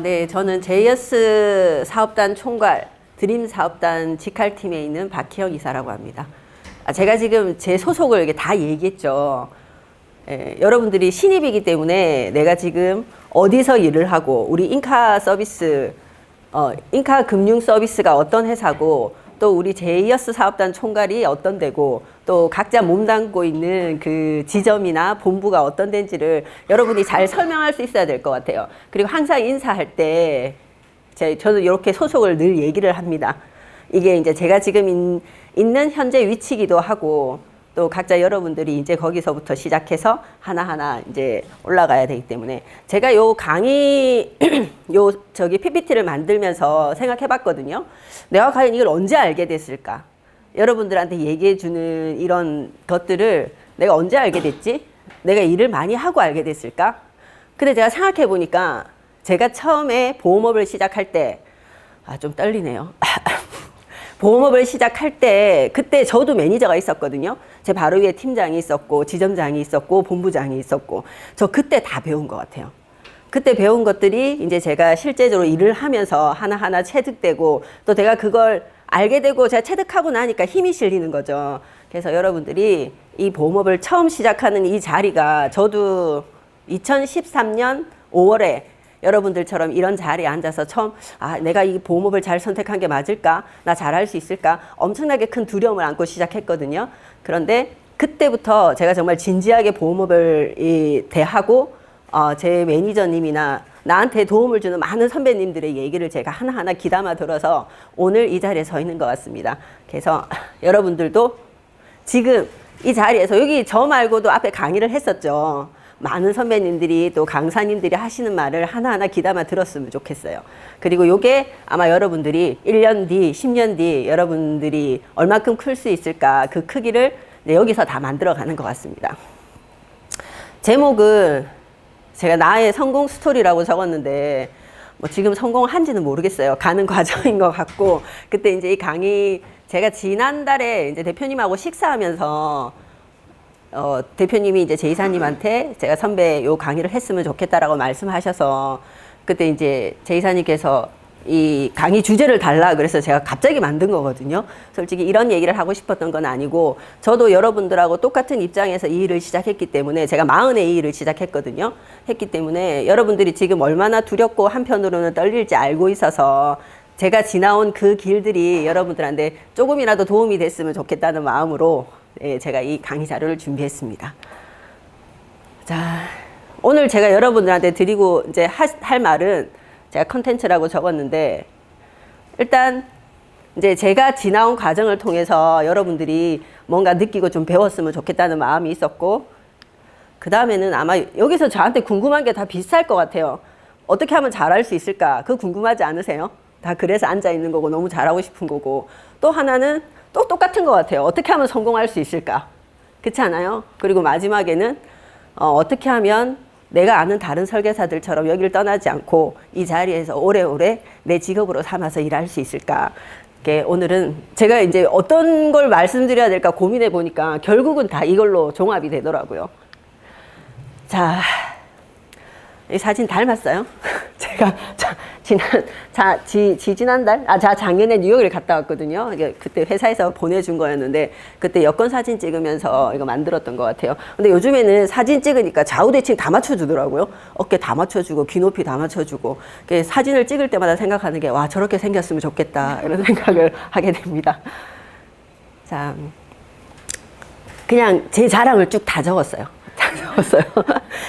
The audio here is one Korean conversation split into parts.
네. 저는 제이어스 사업단 총괄 드림 사업단 직할팀에 있는 박희영 이사라고 합니다. 제가 지금 제 소속을 이렇게 다 얘기했죠. 여러분들이 신입이기 때문에 내가 지금 어디서 일을 하고 우리 인카 서비스, 인카 금융 서비스가 어떤 회사고 또 우리 제이어스 사업단 총괄이 어떤 데고 또 각자 몸담고 있는 그 지점이나 본부가 어떤 데인지를 여러분이 잘 설명할 수 있어야 될 것 같아요. 그리고 항상 인사할 때 저는 이렇게 소속을 늘 얘기를 합니다. 이게 이제 제가 지금 있는 현재 위치기도 하고 또 각자 여러분들이 이제 거기서부터 시작해서 하나하나 이제 올라가야 되기 때문에 제가 요 강의 PPT를 만들면서 생각해 봤거든요. 내가 과연 이걸 언제 알게 됐을까? 여러분들한테 얘기해 주는 이런 것들을 내가 언제 알게 됐지? 내가 일을 많이 하고 알게 됐을까? 근데 제가 생각해 보니까 제가 처음에 보험업을 시작할 때 좀 떨리네요. 보험업을 시작할 때 그때 저도 매니저가 있었거든요. 제 바로 위에 팀장이 있었고 지점장이 있었고 본부장이 있었고 저 그때 다 배운 것 같아요. 그때 배운 것들이 이제 제가 실제적으로 일을 하면서 하나하나 체득되고 또 제가 그걸 알게 되고 제가 체득하고 나니까 힘이 실리는 거죠. 그래서 여러분들이 이 보험업을 처음 시작하는 이 자리가 저도 2013년 5월에 여러분들처럼 이런 자리에 앉아서 처음 내가 이 보험업을 잘 선택한 게 맞을까? 나 잘할 수 있을까? 엄청나게 큰 두려움을 안고 시작했거든요. 그런데 그때부터 제가 정말 진지하게 보험업을 대하고 제 매니저님이나 나한테 도움을 주는 많은 선배님들의 얘기를 제가 하나하나 귀담아 들어서 오늘 이 자리에 서 있는 것 같습니다. 그래서 여러분들도 지금 이 자리에서 여기 저 말고도 앞에 강의를 했었죠. 많은 선배님들이 또 강사님들이 하시는 말을 하나하나 귀담아 들었으면 좋겠어요. 그리고 요게 아마 여러분들이 1년 뒤, 10년 뒤 여러분들이 얼마큼 클 수 있을까 그 크기를 여기서 다 만들어가는 것 같습니다. 제목은 제가 나의 성공 스토리라고 적었는데 뭐 지금 성공한지는 모르겠어요. 가는 과정인 것 같고 그때 이제 이 강의 제가 지난달에 이제 대표님하고 식사하면서 대표님이 이제 제 이사님한테 제가 선배 요 강의를 했으면 좋겠다라고 말씀하셔서 그때 이제 제 이사님께서 이 강의 주제를 달라 그래서 제가 갑자기 만든 거거든요. 솔직히 이런 얘기를 하고 싶었던 건 아니고 저도 여러분들하고 똑같은 입장에서 이 일을 시작했기 때문에 제가 40에 이 일을 시작했거든요. 했기 때문에 여러분들이 지금 얼마나 두렵고 한편으로는 떨릴지 알고 있어서 제가 지나온 그 길들이 여러분들한테 조금이라도 도움이 됐으면 좋겠다는 마음으로 제가 이 강의 자료를 준비했습니다. 자, 오늘 제가 여러분들한테 드리고 이제 할 말은 제가 컨텐츠라고 적었는데 일단 이제 제가 지나온 과정을 통해서 여러분들이 뭔가 느끼고 좀 배웠으면 좋겠다는 마음이 있었고 그 다음에는 아마 여기서 저한테 궁금한 게 다 비슷할 것 같아요. 어떻게 하면 잘할 수 있을까? 그거 궁금하지 않으세요? 다 그래서 앉아 있는 거고 너무 잘하고 싶은 거고 또 하나는 또 똑같은 것 같아요. 어떻게 하면 성공할 수 있을까? 그렇지 않아요? 그리고 마지막에는 어떻게 하면 내가 아는 다른 설계사들처럼 여기를 떠나지 않고 이 자리에서 오래오래 내 직업으로 삼아서 일할 수 있을까? 오늘은 제가 이제 어떤 걸 말씀드려야 될까 고민해 보니까 결국은 다 이걸로 종합이 되더라고요. 자, 이 사진 닮았어요? 제가 지난달? 작년에 뉴욕을 갔다 왔거든요. 그때 회사에서 보내준 거였는데 그때 여권 사진 찍으면서 이거 만들었던 것 같아요. 근데 요즘에는 사진 찍으니까 좌우대칭 다 맞춰주더라고요. 어깨 다 맞춰주고 귀 높이 다 맞춰주고 사진을 찍을 때마다 생각하는 게 와 저렇게 생겼으면 좋겠다 이런 생각을 하게 됩니다. 자, 그냥 제 자랑을 쭉 다 적었어요.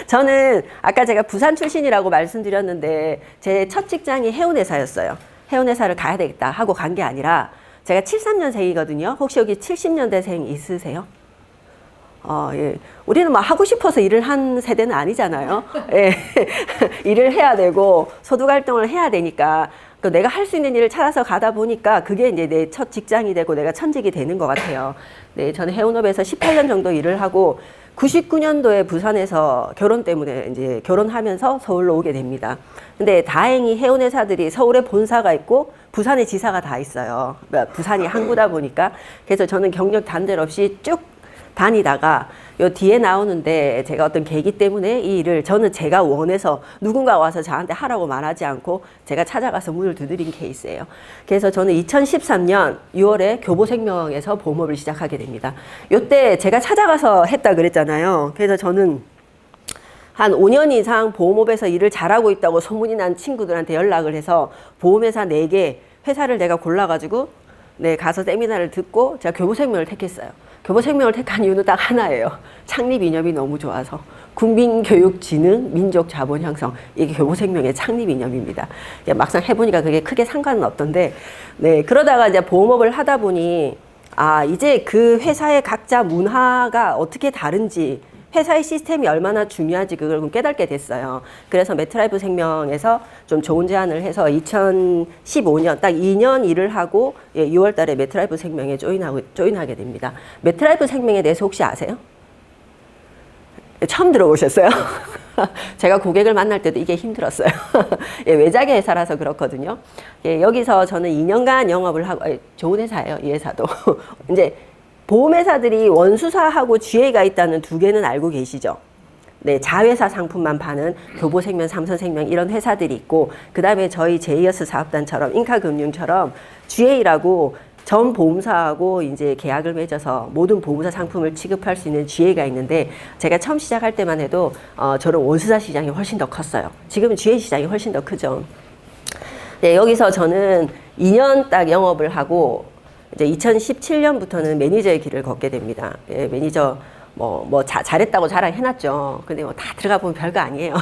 저는 아까 제가 부산 출신이라고 말씀드렸는데 제 첫 직장이 해운회사였어요. 해운회사를 가야 되겠다 하고 간 게 아니라 제가 73년생이거든요. 혹시 여기 70년대생 있으세요? 예. 우리는 막 하고 싶어서 일을 한 세대는 아니잖아요. 예. 일을 해야 되고 소득 활동을 해야 되니까 내가 할 수 있는 일을 찾아서 가다 보니까 그게 이제 내 첫 직장이 되고 내가 천직이 되는 것 같아요. 네, 저는 해운업에서 18년 정도 일을 하고 99년도에 부산에서 결혼 때문에 이제 결혼하면서 서울로 오게 됩니다. 근데 다행히 해운회사들이 서울에 본사가 있고 부산에 지사가 다 있어요. 부산이 항구다 보니까. 그래서 저는 경력 단절 없이 쭉 다니다가 요 뒤에 나오는데 제가 어떤 계기 때문에 이 일을 저는 제가 원해서 누군가 와서 저한테 하라고 말하지 않고 제가 찾아가서 문을 두드린 케이스예요. 그래서 저는 2013년 6월에 교보생명에서 보험업을 시작하게 됩니다. 요때 제가 찾아가서 했다 그랬잖아요. 그래서 저는 한 5년 이상 보험업에서 일을 잘하고 있다고 소문이 난 친구들한테 연락을 해서 보험회사 4개 회사를 내가 골라가지고 네, 가서 세미나를 듣고 제가 교보생명을 택했어요. 교보생명을 택한 이유는 딱 하나예요. 창립 이념이 너무 좋아서. 국민교육진흥, 민족자본 형성. 이게 교보생명의 창립 이념입니다. 막상 해보니까 그게 크게 상관은 없던데, 네, 그러다가 이제 보험업을 하다 보니, 아, 이제 그 회사의 각자 문화가 어떻게 다른지, 회사의 시스템이 얼마나 중요한지 그걸 깨닫게 됐어요. 그래서 매트라이프 생명에서 좀 좋은 제안을 해서 2015년 딱 2년 일을 하고 6월 달에 매트라이프 생명에 조인하게 됩니다. 매트라이프 생명에 대해서 혹시 아세요? 처음 들어보셨어요? 제가 고객을 만날 때도 이게 힘들었어요. 외작의 회사라서 그렇거든요. 여기서 저는 2년간 영업을 하고, 좋은 회사예요, 이 회사도. 이제 보험회사들이 원수사하고 GA가 있다는 2개는 알고 계시죠? 네, 자회사 상품만 파는 교보생명, 삼성생명 이런 회사들이 있고, 그 다음에 저희 제이어스 사업단처럼 인카금융처럼 GA라고 전 보험사하고 이제 계약을 맺어서 모든 보험사 상품을 취급할 수 있는 GA가 있는데, 제가 처음 시작할 때만 해도 저런 원수사 시장이 훨씬 더 컸어요. 지금은 GA 시장이 훨씬 더 크죠. 네, 여기서 저는 2년 딱 영업을 하고 이제 2017년부터는 매니저의 길을 걷게 됩니다. 예, 매니저 잘했다고 자랑해놨죠. 근데 다 들어가 보면 별거 아니에요.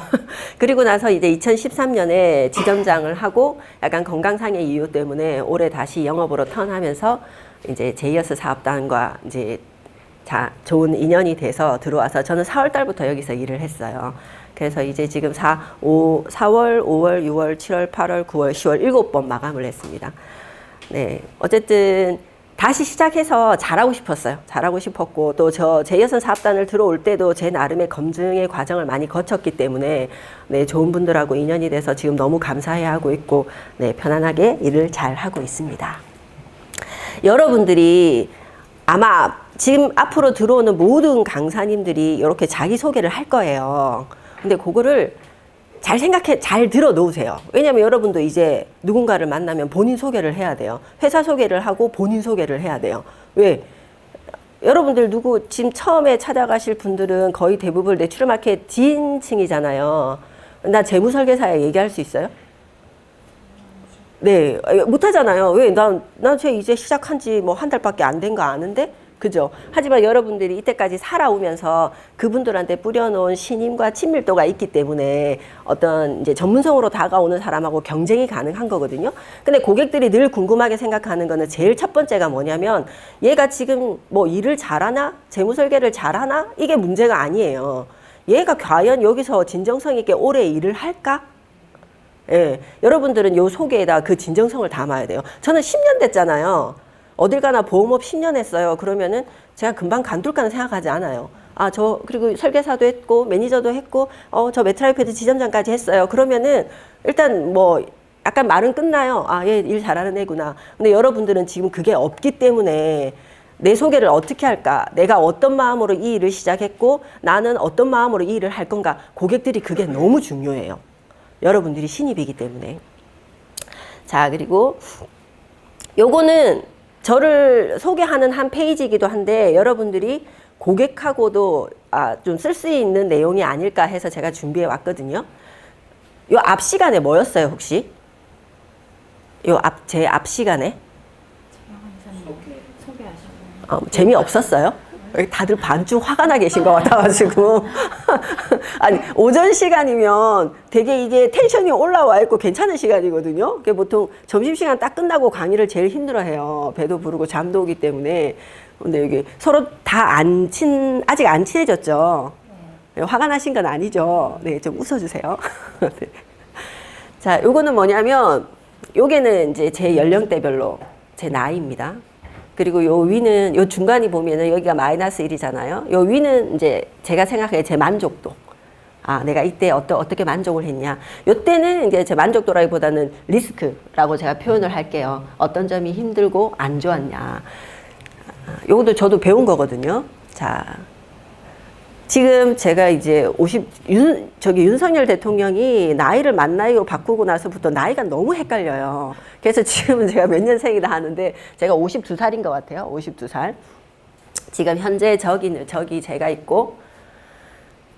그리고 나서 이제 2013년에 지점장을 하고 약간 건강상의 이유 때문에 올해 다시 영업으로 턴하면서 이제 제이어스 사업단과 이제 좋은 인연이 돼서 들어와서 저는 4월 달부터 여기서 일을 했어요. 그래서 이제 지금 4월, 5월, 6월, 7월, 8월, 9월, 10월 7번 마감을 했습니다. 네, 어쨌든 다시 시작해서 잘하고 싶었어요. 잘하고 싶었고 또 저 제이어스 사업단을 들어올 때도 제 나름의 검증의 과정을 많이 거쳤기 때문에 네, 좋은 분들하고 인연이 돼서 지금 너무 감사해하고 있고 네, 편안하게 일을 잘 하고 있습니다. 여러분들이 아마 지금 앞으로 들어오는 모든 강사님들이 이렇게 자기소개를 할 거예요. 근데 그거를 잘 들어 놓으세요. 왜냐면 여러분도 이제 누군가를 만나면 본인 소개를 해야 돼요. 회사 소개를 하고 본인 소개를 해야 돼요. 왜? 여러분들 지금 처음에 찾아가실 분들은 거의 대부분 내추럴 마켓 D인층이잖아요. 나 재무설계사에 얘기할 수 있어요? 네, 못하잖아요. 왜? 난 이제 시작한 지 뭐 한 달밖에 안 된 거 아는데? 그죠? 하지만 여러분들이 이때까지 살아오면서 그분들한테 뿌려놓은 신임과 친밀도가 있기 때문에 어떤 이제 전문성으로 다가오는 사람하고 경쟁이 가능한 거거든요. 근데 고객들이 늘 궁금하게 생각하는 거는 제일 첫 번째가 뭐냐면 얘가 지금 뭐 일을 잘하나? 재무설계를 잘하나? 이게 문제가 아니에요. 얘가 과연 여기서 진정성 있게 오래 일을 할까? 예, 여러분들은 요 속에다 그 진정성을 담아야 돼요. 저는 10년 됐잖아요. 어딜 가나 보험업 10년 했어요. 그러면은 제가 금방 간둘까는 생각하지 않아요. 그리고 설계사도 했고, 매니저도 했고, 저 매트라이프에도 지점장까지 했어요. 그러면은 일단 뭐 약간 말은 끝나요. 얘 일 잘하는 애구나. 근데 여러분들은 지금 그게 없기 때문에 내 소개를 어떻게 할까? 내가 어떤 마음으로 이 일을 시작했고, 나는 어떤 마음으로 이 일을 할 건가? 고객들이 그게 너무 중요해요. 여러분들이 신입이기 때문에. 자, 그리고 요거는 저를 소개하는 한 페이지이기도 한데 여러분들이 고객하고도 좀 쓸 수 있는 내용이 아닐까 해서 제가 준비해 왔거든요. 요 앞 시간에 뭐였어요, 혹시? 제 앞 시간에? 재미없었어요? 다들 반쯤 화가 나 계신 것 같아가지고. 아니, 오전 시간이면 되게 이게 텐션이 올라와 있고 괜찮은 시간이거든요. 그게 보통 점심시간 딱 끝나고 강의를 제일 힘들어 해요. 배도 부르고 잠도 오기 때문에. 근데 여기 서로 아직 안 친해졌죠? 네. 화가 나신 건 아니죠? 네, 좀 웃어주세요. 네. 자, 요거는 뭐냐면, 요게는 이제 제 연령대별로 제 나이입니다. 그리고 요 위는, 요 중간이 보면은 여기가 마이너스 1이잖아요. 요 위는 이제 제가 생각해 제 만족도. 내가 이때 어떻게 만족을 했냐. 요 때는 이제 제 만족도라기보다는 리스크라고 제가 표현을 할게요. 어떤 점이 힘들고 안 좋았냐. 요것도 저도 배운 거거든요. 자, 지금 제가 이제 윤석열 대통령이 나이를 만 나이로 바꾸고 나서부터 나이가 너무 헷갈려요. 그래서 지금은 제가 몇 년생이다 하는데 제가 52살인 것 같아요. 52살. 지금 현재 저기 제가 있고,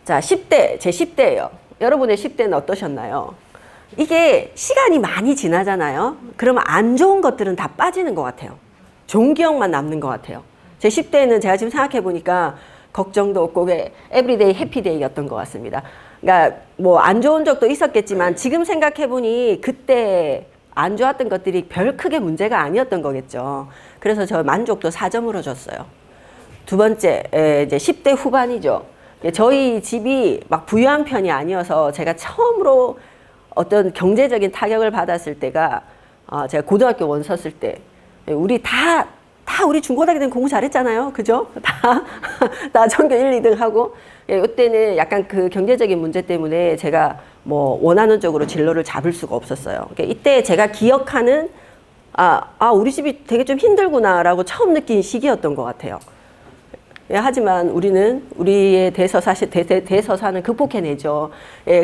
자, 10대, 제 10대예요. 여러분의 10대는 어떠셨나요? 이게 시간이 많이 지나잖아요. 그러면 안 좋은 것들은 다 빠지는 것 같아요. 좋은 기억만 남는 것 같아요. 제 10대는 제가 지금 생각해 보니까 걱정도 없고 에브리데이 해피데이였던 것 같습니다. 그러니까 뭐 안 좋은 적도 있었겠지만 지금 생각해 보니 그때 안 좋았던 것들이 별 크게 문제가 아니었던 거겠죠. 그래서 저 만족도 4점으로 줬어요. 두 번째, 이제 10대 후반이죠. 저희 집이 막 부유한 편이 아니어서 제가 처음으로 어떤 경제적인 타격을 받았을 때가 제가 고등학교 원 섰을 때 우리 다 우리 중고등학교 때는 공부 잘했잖아요. 그죠? 다 전교 1, 2등 하고 이때는 약간 그 경제적인 문제 때문에 제가 뭐 원하는 쪽으로 진로를 잡을 수가 없었어요. 그러니까 이때 제가 기억하는 우리 집이 되게 좀 힘들구나라고 처음 느낀 시기였던 것 같아요. 하지만 우리는 우리의 대서사는 극복해내죠.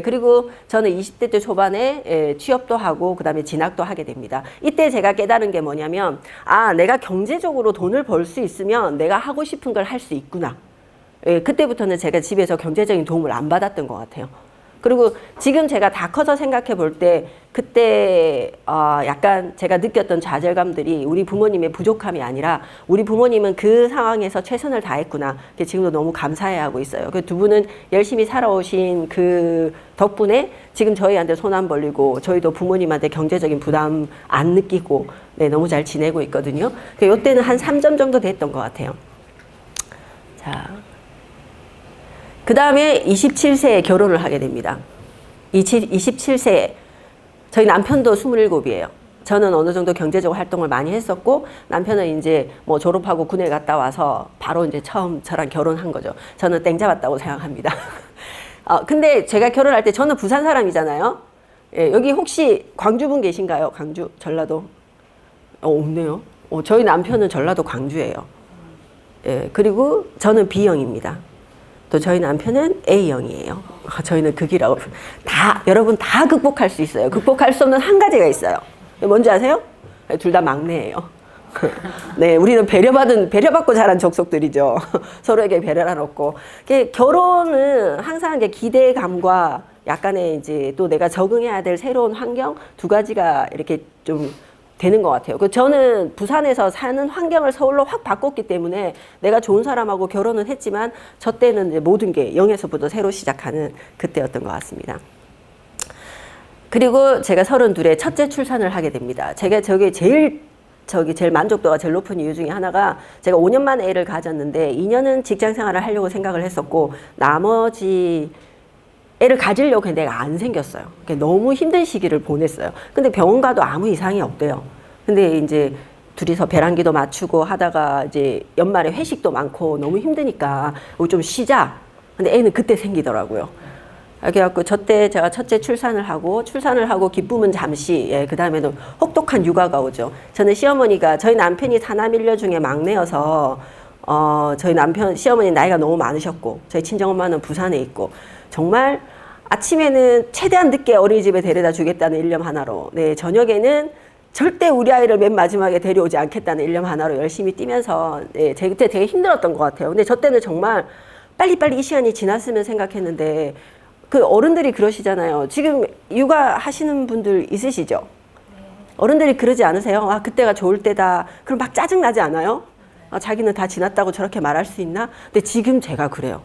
그리고 저는 20대 때 초반에 취업도 하고 그다음에 진학도 하게 됩니다. 이때 제가 깨달은 게 뭐냐면 내가 경제적으로 돈을 벌 수 있으면 내가 하고 싶은 걸 할 수 있구나. 그때부터는 제가 집에서 경제적인 도움을 안 받았던 것 같아요. 그리고 지금 제가 다 커서 생각해 볼 때 그때 약간 제가 느꼈던 좌절감들이 우리 부모님의 부족함이 아니라 우리 부모님은 그 상황에서 최선을 다했구나. 지금도 너무 감사해하고 있어요. 그 두 분은 열심히 살아오신 그 덕분에 지금 저희한테 손 안 벌리고 저희도 부모님한테 경제적인 부담 안 느끼고 너무 잘 지내고 있거든요. 이때는 한 3점 정도 됐던 것 같아요. 자. 그 다음에 27세에 결혼을 하게 됩니다. 27세에 저희 남편도 27이에요. 저는 어느 정도 경제적 활동을 많이 했었고 남편은 이제 뭐 졸업하고 군에 갔다 와서 바로 이제 처음 저랑 결혼한 거죠. 저는 땡 잡았다고 생각합니다. 근데 제가 결혼할 때 저는 부산 사람이잖아요. 여기 혹시 광주분 계신가요? 광주, 전라도? 없네요. 저희 남편은 전라도 광주예요. 그리고 저는 B형입니다. 또 저희 남편은 A형이에요. 저희는 극이라고. 여러분 다 극복할 수 있어요. 극복할 수 없는 한 가지가 있어요. 뭔지 아세요? 둘 다 막내예요. 네, 우리는 배려받고 자란 족속들이죠. 서로에게 배려를 없고. 결혼은 항상 이제 기대감과 약간의 이제 또 내가 적응해야 될 새로운 환경 두 가지가 이렇게 좀 되는 것 같아요. 저는 부산에서 사는 환경을 서울로 확 바꿨기 때문에 내가 좋은 사람하고 결혼은 했지만 저 때는 이제 모든 게 0에서부터 새로 시작하는 그때였던 것 같습니다. 그리고 제가 32에 첫째 출산을 하게 됩니다. 제가 제일 만족도가 제일 높은 이유 중에 하나가 제가 5년 만에 애를 가졌는데 2년은 직장 생활을 하려고 생각을 했었고 나머지 애를 가지려고 했는데 애가 안 생겼어요. 너무 힘든 시기를 보냈어요. 근데 병원 가도 아무 이상이 없대요. 근데 이제 둘이서 배란기도 맞추고 하다가 이제 연말에 회식도 많고 너무 힘드니까 좀 쉬자. 근데 애는 그때 생기더라고요. 그래갖고 저때 제가 첫째 출산을 하고 기쁨은 잠시, 그 다음에는 혹독한 육아가 오죠. 저는 저희 남편이 사남일녀 중에 막내여서 저희 시어머니 나이가 너무 많으셨고 저희 친정엄마는 부산에 있고 정말 아침에는 최대한 늦게 어린이집에 데려다 주겠다는 일념 하나로 저녁에는 절대 우리 아이를 맨 마지막에 데려오지 않겠다는 일념 하나로 열심히 뛰면서 그때 되게 힘들었던 것 같아요. 근데 저 때는 정말 빨리빨리 이 시간이 지났으면 생각했는데 그 어른들이 그러시잖아요. 지금 육아하시는 분들 있으시죠? 어른들이 그러지 않으세요? 그때가 좋을 때다. 그럼 막 짜증나지 않아요? 자기는 다 지났다고 저렇게 말할 수 있나? 근데 지금 제가 그래요.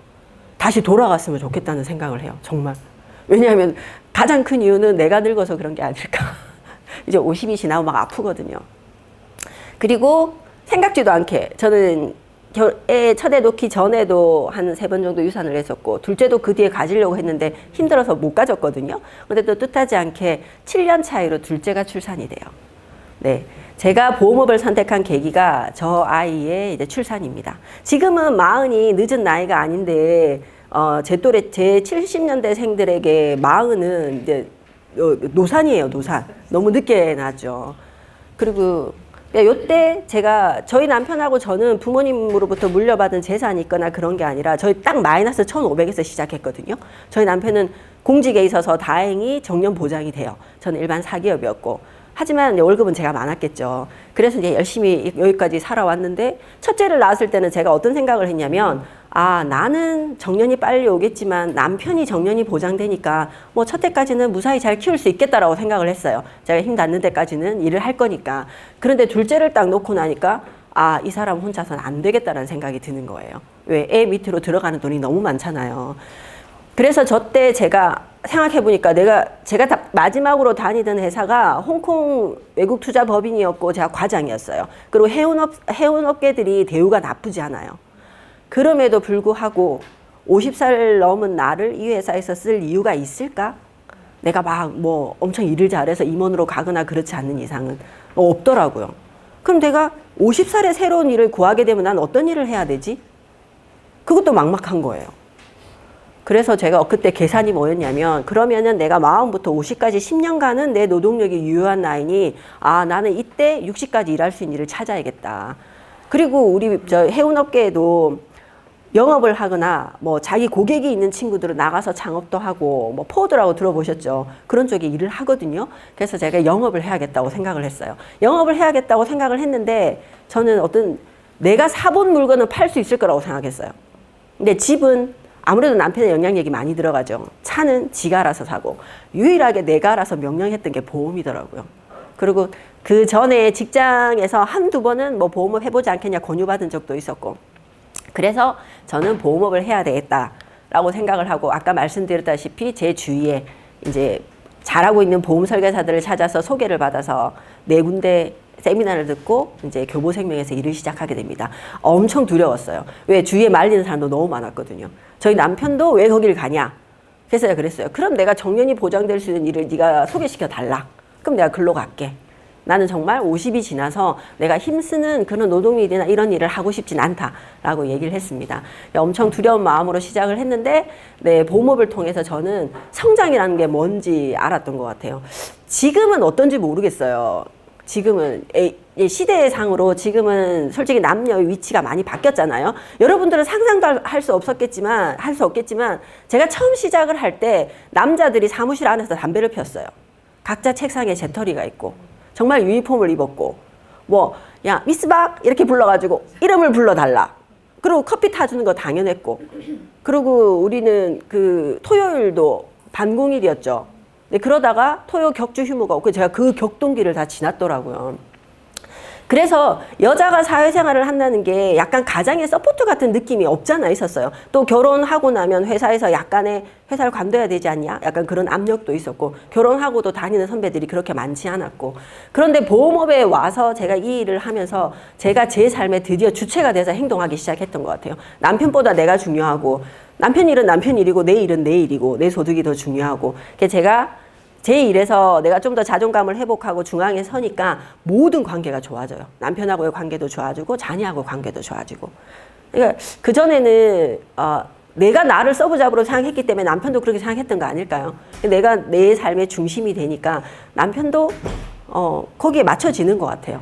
다시 돌아갔으면 좋겠다는 생각을 해요. 정말. 왜냐하면 가장 큰 이유는 내가 늙어서 그런 게 아닐까. 이제 50이 지나고 막 아프거든요. 그리고 생각지도 않게 저는 첫애 놓기 전에도 한 3번 정도 유산을 했었고 둘째도 그 뒤에 가지려고 했는데 힘들어서 못 가졌거든요. 근데 또 뜻하지 않게 7년 차이로 둘째가 출산이 돼요. 네. 제가 보험업을 선택한 계기가 저 아이의 이제 출산입니다. 지금은 40이 늦은 나이가 아닌데, 제 70년대생들에게 40은 이제 노산이에요, 노산. 너무 늦게 낳았죠. 그리고 요때 제가 저희 남편하고 저는 부모님으로부터 물려받은 재산이 있거나 그런 게 아니라 저희 딱 마이너스 1,500에서 시작했거든요. 저희 남편은 공직에 있어서 다행히 정년 보장이 돼요. 저는 일반 사기업이었고. 하지만 월급은 제가 많았겠죠. 그래서 이제 열심히 여기까지 살아왔는데 첫째를 낳았을 때는 제가 어떤 생각을 했냐면 아, 나는 정년이 빨리 오겠지만 남편이 정년이 보장되니까 뭐 첫째까지는 무사히 잘 키울 수 있겠다라고 생각을 했어요. 제가 힘 닿는 데까지는 일을 할 거니까. 그런데 둘째를 딱 놓고 나니까 아, 이 사람 혼자서는 안 되겠다라는 생각이 드는 거예요. 왜? 애 밑으로 들어가는 돈이 너무 많잖아요. 그래서 저 때 제가 생각해보니까 제가 마지막으로 다니던 회사가 홍콩 외국 투자 법인이었고 제가 과장이었어요. 그리고 해운업계들이 대우가 나쁘지 않아요. 그럼에도 불구하고 50살 넘은 나를 이 회사에서 쓸 이유가 있을까? 내가 막 뭐 엄청 일을 잘해서 임원으로 가거나 그렇지 않는 이상은 없더라고요. 그럼 내가 50살에 새로운 일을 구하게 되면 난 어떤 일을 해야 되지? 그것도 막막한 거예요. 그래서 제가 그때 계산이 뭐였냐면 그러면은 내가 마음부터 50까지 10년간은 내 노동력이 유효한 나이니 아 나는 이때 60까지 일할 수 있는 일을 찾아야겠다. 그리고 우리 저 해운업계에도 영업을 하거나 뭐 자기 고객이 있는 친구들은 나가서 창업도 하고 뭐 포드라고 들어보셨죠? 그런 쪽에 일을 하거든요. 그래서 제가 영업을 해야겠다고 생각을 했어요. 영업을 해야겠다고 생각을 했는데 저는 어떤 내가 사본 물건은 팔 수 있을 거라고 생각했어요. 근데 집은 아무래도 남편의 영향력이 많이 들어가죠. 차는 지가 알아서 사고 유일하게 내가 알아서 명령했던 게 보험이더라고요. 그리고 그 전에 직장에서 한두 번은 뭐 보험을 해보지 않겠냐 권유받은 적도 있었고 그래서 저는 보험업을 해야 되겠다라고 생각을 하고 아까 말씀드렸다시피 제 주위에 이제 잘하고 있는 보험 설계사들을 찾아서 소개를 받아서 4군데 세미나를 듣고 이제 교보생명에서 일을 시작하게 됩니다. 엄청 두려웠어요. 왜? 주위에 말리는 사람도 너무 많았거든요. 저희 남편도 왜 거길 가냐? 그래서 제가 그랬어요. 그럼 내가 정년이 보장될 수 있는 일을 네가 소개시켜 달라. 그럼 내가 글로 갈게. 나는 정말 50이 지나서 내가 힘쓰는 그런 노동일이나 이런 일을 하고 싶진 않다라고 얘기를 했습니다. 엄청 두려운 마음으로 시작을 했는데 네, 보험업을 통해서 저는 성장이라는 게 뭔지 알았던 것 같아요. 지금은 어떤지 모르겠어요. 지금은 시대상으로 지금은 솔직히 남녀의 위치가 많이 바뀌었잖아요. 여러분들은 상상도 할 수 없겠지만 제가 처음 시작을 할 때 남자들이 사무실 안에서 담배를 피웠어요. 각자 책상에 재떨이가 있고 정말 유니폼을 입었고 뭐 야 미스박 이렇게 불러가지고 이름을 불러달라. 그리고 커피 타주는 거 당연했고 그리고 우리는 그 토요일도 반공일이었죠. 네, 그러다가 토요 격주 휴무가 없고 제가 그 격동기를 다 지났더라고요. 그래서 여자가 사회생활을 한다는 게 약간 가장의 서포트 같은 느낌이 없잖아 있었어요. 또 결혼하고 나면 회사에서 약간의 회사를 관둬야 되지 않냐? 약간 그런 압력도 있었고 결혼하고도 다니는 선배들이 그렇게 많지 않았고 그런데 보험업에 와서 제가 이 일을 하면서 제가 제 삶에 드디어 주체가 돼서 행동하기 시작했던 것 같아요. 남편보다 내가 중요하고 남편 일은 남편 일이고 내 일은 내 일이고 내 소득이 더 중요하고 제가 제 일에서 내가 좀 더 자존감을 회복하고 중앙에 서니까 모든 관계가 좋아져요. 남편하고의 관계도 좋아지고 자녀하고 관계도 좋아지고. 그러니까 그전에는 내가 나를 서브잡으로 생각했기 때문에 남편도 그렇게 생각했던 거 아닐까요? 내가 내 삶의 중심이 되니까 남편도 거기에 맞춰지는 것 같아요.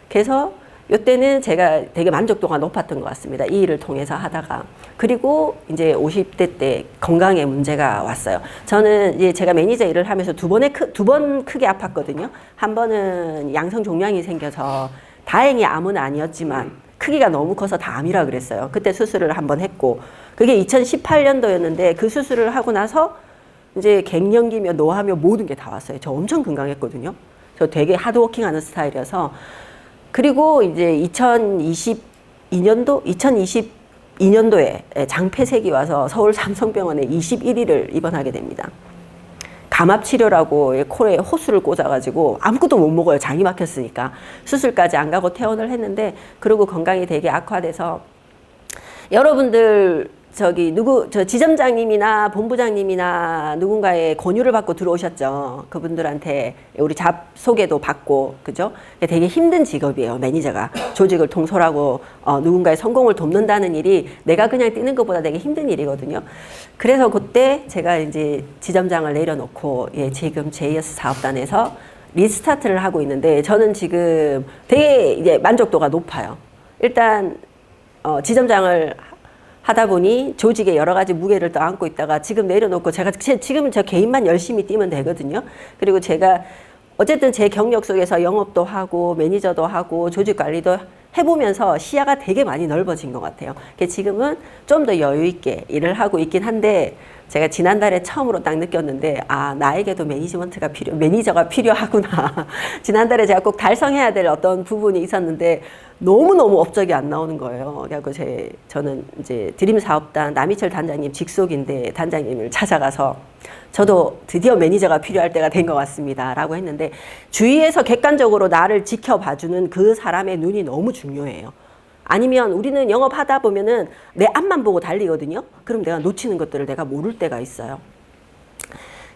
그래서 이때는 제가 되게 만족도가 높았던 것 같습니다. 이 일을 통해서 하다가. 그리고 이제 50대 때 건강에 문제가 왔어요. 저는 이제 제가 매니저 일을 하면서 두 번 크게 아팠거든요. 한 번은 양성 종양이 생겨서 다행히 암은 아니었지만 크기가 너무 커서 담이라 그랬어요. 그때 수술을 한 번 했고 그게 2018년도였는데 그 수술을 하고 나서 이제 갱년기며 노화며 모든 게 다 왔어요. 저 엄청 건강했거든요. 저 되게 하드워킹하는 스타일이어서 그리고 이제 2022년도에 장폐색이 와서 서울 삼성병원에 21일을 입원하게 됩니다. 감압치료라고 코에 호수를 꽂아가지고 아무것도 못 먹어요. 장이 막혔으니까. 수술까지 안 가고 퇴원을 했는데 그리고 건강이 되게 악화돼서 여러분들 저 지점장님이나 본부장님이나 누군가의 권유를 받고 들어오셨죠. 그분들한테 우리 잡 소개도 받고, 그죠? 되게 힘든 직업이에요, 매니저가. 조직을 통솔하고, 누군가의 성공을 돕는다는 일이 내가 그냥 뛰는 것보다 되게 힘든 일이거든요. 그래서 그때 제가 이제 지점장을 내려놓고, 지금 JS 사업단에서 리스타트를 하고 있는데 저는 지금 되게 이제 만족도가 높아요. 일단 지점장을 하다 보니 조직에 여러 가지 무게를 또 안고 있다가 지금 내려놓고 제가 지금은 저 개인만 열심히 뛰면 되거든요. 그리고 제가 어쨌든 제 경력 속에서 영업도 하고 매니저도 하고 조직 관리도 해보면서 시야가 되게 많이 넓어진 것 같아요. 지금은 좀 더 여유 있게 일을 하고 있긴 한데 제가 지난달에 처음으로 딱 느꼈는데 아 나에게도 매니저가 필요하구나. 지난달에 제가 꼭 달성해야 될 어떤 부분이 있었는데 너무너무 업적이 안 나오는 거예요. 그래서 저는 이제 드림 사업단 남희철 단장님 직속인데 단장님을 찾아가서 저도 드디어 매니저가 필요할 때가 된 것 같습니다. 라고 했는데 주위에서 객관적으로 나를 지켜봐주는 그 사람의 눈이 너무 중요해요. 아니면 우리는 영업하다 보면은 내 앞만 보고 달리거든요. 그럼 내가 놓치는 것들을 내가 모를 때가 있어요.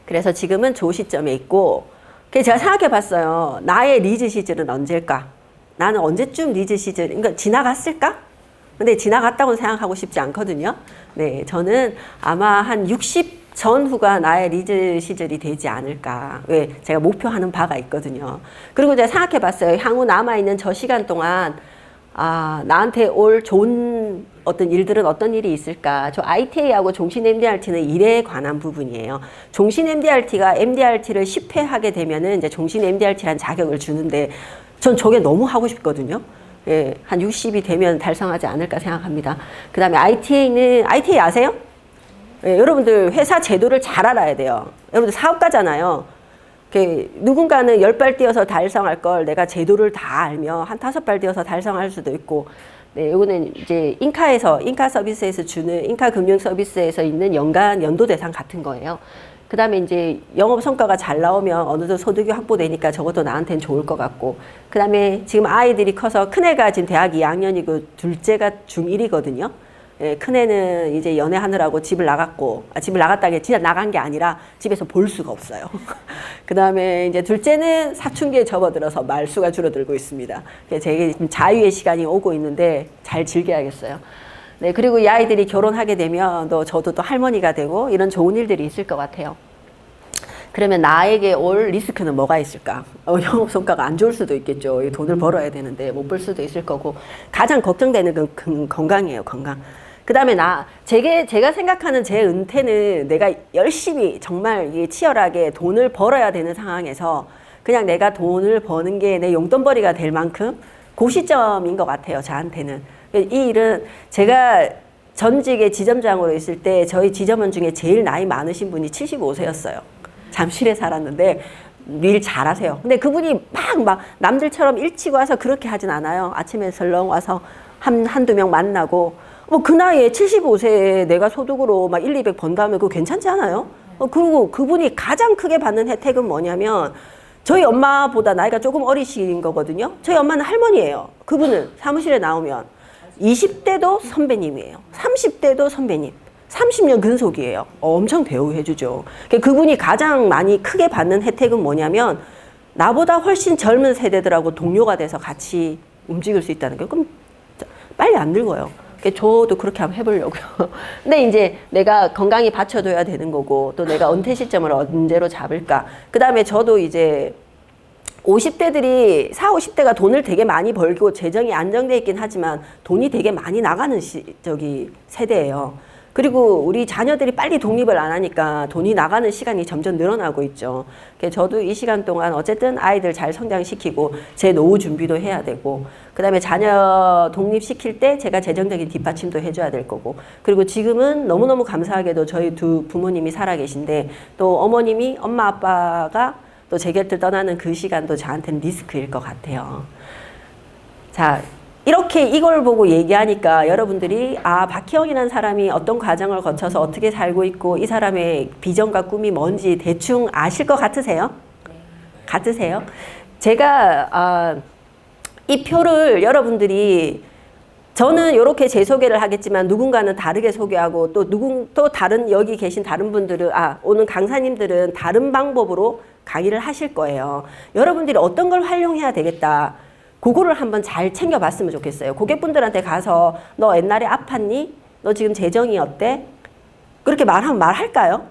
그래서 지금은 조 시점에 있고 그래서 제가 생각해 봤어요. 나의 리즈 시즌은 언제일까? 나는 언제쯤 리즈 시즌, 그러니까 지나갔을까? 근데 지나갔다고 생각하고 싶지 않거든요. 네, 저는 아마 한 60 전후가 나의 리즈 시절이 되지 않을까. 왜? 제가 목표하는 바가 있거든요. 그리고 제가 생각해 봤어요. 향후 남아있는 저 시간 동안 아, 나한테 올 좋은 어떤 일들은 어떤 일이 있을까? 저 ITA하고 종신 MDRT는 일에 관한 부분이에요. 종신 MDRT가 MDRT를 10회 하게 되면은 이제 종신 MDRT라는 자격을 주는데 전 저게 너무 하고 싶거든요. 예, 한 60이 되면 달성하지 않을까 생각합니다. 그 다음에 ITA 아세요? 예, 여러분들 회사 제도를 잘 알아야 돼요. 여러분들 사업가잖아요. 누군가는 10발 뛰어서 달성할 걸 내가 제도를 다 알면 한 5발 뛰어서 달성할 수도 있고, 네, 요거는 이제 인카 서비스에서 주는, 인카 금융 서비스에서 있는 연도 대상 같은 거예요. 그 다음에 이제 영업 성과가 잘 나오면 어느 정도 소득이 확보되니까 저것도 나한테는 좋을 것 같고, 그 다음에 지금 아이들이 커서 큰애가 지금 대학 2학년이고 둘째가 중1이거든요. 예, 큰애는 이제 연애하느라고 집을 나갔다는 게 진짜 나간 게 아니라 집에서 볼 수가 없어요. 그 다음에 이제 둘째는 사춘기에 접어들어서 말수가 줄어들고 있습니다. 제게 지금 자유의 시간이 오고 있는데 잘 즐겨야겠어요. 네, 그리고 이 아이들이 결혼하게 되면 저도 또 할머니가 되고 이런 좋은 일들이 있을 것 같아요. 그러면 나에게 올 리스크는 뭐가 있을까? 영업 성과가 안 좋을 수도 있겠죠. 돈을 벌어야 되는데 못 벌 수도 있을 거고. 가장 걱정되는 건 건강이에요, 건강. 그 다음에 제가 생각하는 제 은퇴는 내가 열심히 정말 치열하게 돈을 벌어야 되는 상황에서 그냥 내가 돈을 버는 게 내 용돈벌이가 될 만큼 그 시점인 것 같아요, 저한테는. 이 일은 제가 전직의 지점장으로 있을 때 저희 지점원 중에 제일 나이 많으신 분이 75세였어요. 잠실에 살았는데 일 잘하세요. 근데 그분이 막 남들처럼 일찍 와서 그렇게 하진 않아요. 아침에 설렁 와서 한두 명 만나고 그 나이에 75세에 내가 소득으로 막 1, 200 번다면 그거 괜찮지 않아요? 그리고 그분이 가장 크게 받는 혜택은 뭐냐면 저희 엄마보다 나이가 조금 어리신 거거든요. 저희 엄마는 할머니예요. 그분은 사무실에 나오면 20대도 선배님이에요. 30대도 선배님. 30년 근속이에요. 엄청 대우해주죠. 그분이 가장 많이 크게 받는 혜택은 뭐냐면 나보다 훨씬 젊은 세대들하고 동료가 돼서 같이 움직일 수 있다는 거예요. 그럼 빨리 안 늙어요. 저도 그렇게 한번 해보려고요. 근데 이제 내가 건강히 받쳐둬야 되는 거고 또 내가 은퇴 시점을 언제로 잡을까. 그 다음에 저도 이제 50대들이 40, 50대가 돈을 되게 많이 벌고 재정이 안정돼 있긴 하지만 돈이 되게 많이 나가는 세대예요. 그리고 우리 자녀들이 빨리 독립을 안 하니까 돈이 나가는 시간이 점점 늘어나고 있죠. 저도 이 시간 동안 어쨌든 아이들 잘 성장시키고 제 노후 준비도 해야 되고 그 다음에 자녀 독립시킬 때 제가 재정적인 뒷받침도 해줘야 될 거고 그리고 지금은 너무너무 감사하게도 저희 두 부모님이 살아계신데 또 엄마 아빠가 또 제 곁을 떠나는 그 시간도 저한테는 리스크일 것 같아요. 자, 이렇게 이걸 보고 얘기하니까 여러분들이 박희영이라는 사람이 어떤 과정을 거쳐서 어떻게 살고 있고 이 사람의 비전과 꿈이 뭔지 대충 아실 것 같으세요? 같으세요? 제가 이 표를 여러분들이 저는 이렇게 제 소개를 하겠지만 누군가는 다르게 소개하고 또 다른 여기 계신 다른 분들은 오늘 강사님들은 다른 방법으로 강의를 하실 거예요. 여러분들이 어떤 걸 활용해야 되겠다. 그거를 한번 잘 챙겨봤으면 좋겠어요. 고객분들한테 가서 너 옛날에 아팠니? 너 지금 재정이 어때? 그렇게 말하면 말할까요?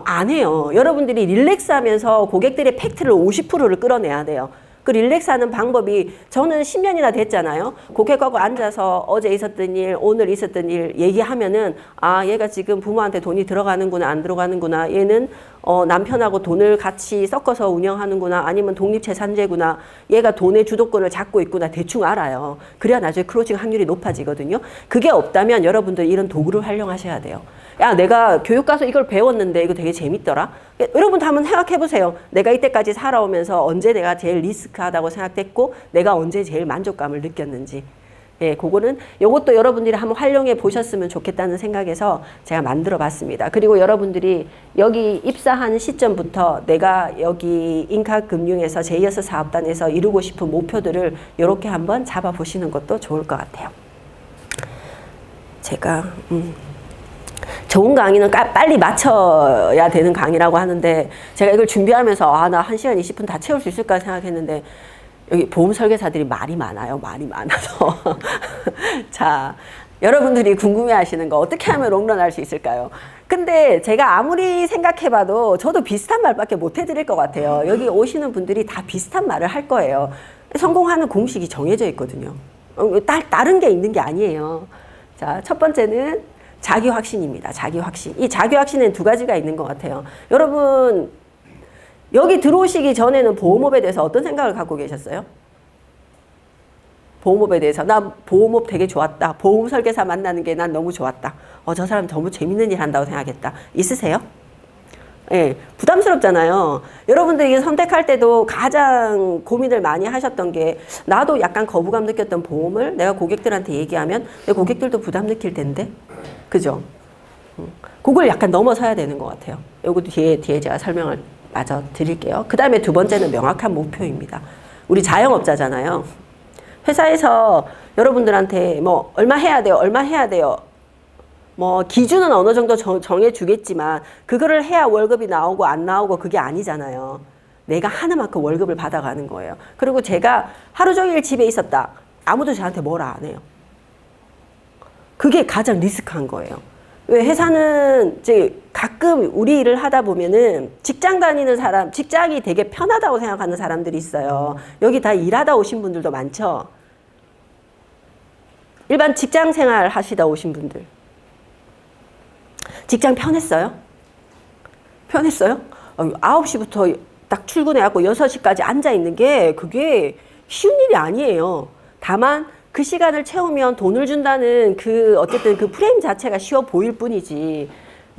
안 해요. 여러분들이 릴렉스 하면서 고객들의 팩트를 50%를 끌어내야 돼요. 그 릴렉스 하는 방법이 저는 10년이나 됐잖아요. 고객하고 앉아서 어제 있었던 일, 오늘 있었던 일 얘기하면은 아, 얘가 지금 부모한테 돈이 들어가는구나, 안 들어가는구나. 얘는 남편하고 돈을 같이 섞어서 운영하는구나. 아니면 독립재산제구나. 얘가 돈의 주도권을 잡고 있구나. 대충 알아요. 그래야 나중에 클로징 확률이 높아지거든요. 그게 없다면 여러분들 이런 도구를 활용하셔야 돼요. 야, 내가 교육 가서 이걸 배웠는데 이거 되게 재밌더라. 여러분도 한번 생각해 보세요. 내가 이때까지 살아오면서 언제 내가 제일 리스크하다고 생각됐고 내가 언제 제일 만족감을 느꼈는지. 예, 그거는 요것도 여러분들이 한번 활용해 보셨으면 좋겠다는 생각에서 제가 만들어 봤습니다. 그리고 여러분들이 여기 입사한 시점부터 내가 여기 인카금융에서 제이어스 사업단에서 이루고 싶은 목표들을 이렇게 한번 잡아 보시는 것도 좋을 것 같아요. 제가 좋은 강의는 빨리 마쳐야 되는 강의라고 하는데 제가 이걸 준비하면서 아, 나 1시간 20분 다 채울 수 있을까 생각했는데 여기 보험 설계사들이 말이 많아요. 말이 많아서. 자, 여러분들이 궁금해 하시는 거 어떻게 하면 롱런 할 수 있을까요? 근데 제가 아무리 생각해봐도 저도 비슷한 말밖에 못 해드릴 것 같아요. 여기 오시는 분들이 다 비슷한 말을 할 거예요. 성공하는 공식이 정해져 있거든요. 다른 게 있는 게 아니에요. 자, 첫 번째는 자기 확신입니다. 자기 확신. 이 자기 확신에는 두 가지가 있는 것 같아요. 여러분, 여기 들어오시기 전에는 보험업에 대해서 어떤 생각을 갖고 계셨어요? 보험업에 대해서. 나 보험업 되게 좋았다. 보험 설계사 만나는 게 난 너무 좋았다. 저 사람 너무 재밌는 일 한다고 생각했다. 있으세요? 예, 부담스럽잖아요. 여러분들이 선택할 때도 가장 고민을 많이 하셨던 게 나도 약간 거부감 느꼈던 보험을 내가 고객들한테 얘기하면 내 고객들도 부담 느낄 텐데. 그죠? 그걸 약간 넘어서야 되는 것 같아요. 요것도 뒤에 제가 설명을 마저 드릴게요. 그 다음에 두 번째는 명확한 목표입니다. 우리 자영업자잖아요. 회사에서 여러분들한테 뭐 얼마 해야 돼요? 얼마 해야 돼요? 뭐 기준은 어느 정도 정해주겠지만 그거를 해야 월급이 나오고 안 나오고 그게 아니잖아요. 내가 하는 만큼 월급을 받아가는 거예요. 그리고 제가 하루 종일 집에 있었다. 아무도 저한테 뭐라 안 해요. 그게 가장 리스크한 거예요. 왜 회사는 이제 가끔 우리 일을 하다 보면은 직장 다니는 사람, 직장이 되게 편하다고 생각하는 사람들이 있어요. 여기 다 일하다 오신 분들도 많죠. 일반 직장 생활 하시다 오신 분들. 직장 편했어요? 편했어요? 9시부터 딱 출근해갖고 6시까지 앉아있는 게 그게 쉬운 일이 아니에요. 다만 그 시간을 채우면 돈을 준다는 어쨌든 그 프레임 자체가 쉬워 보일 뿐이지.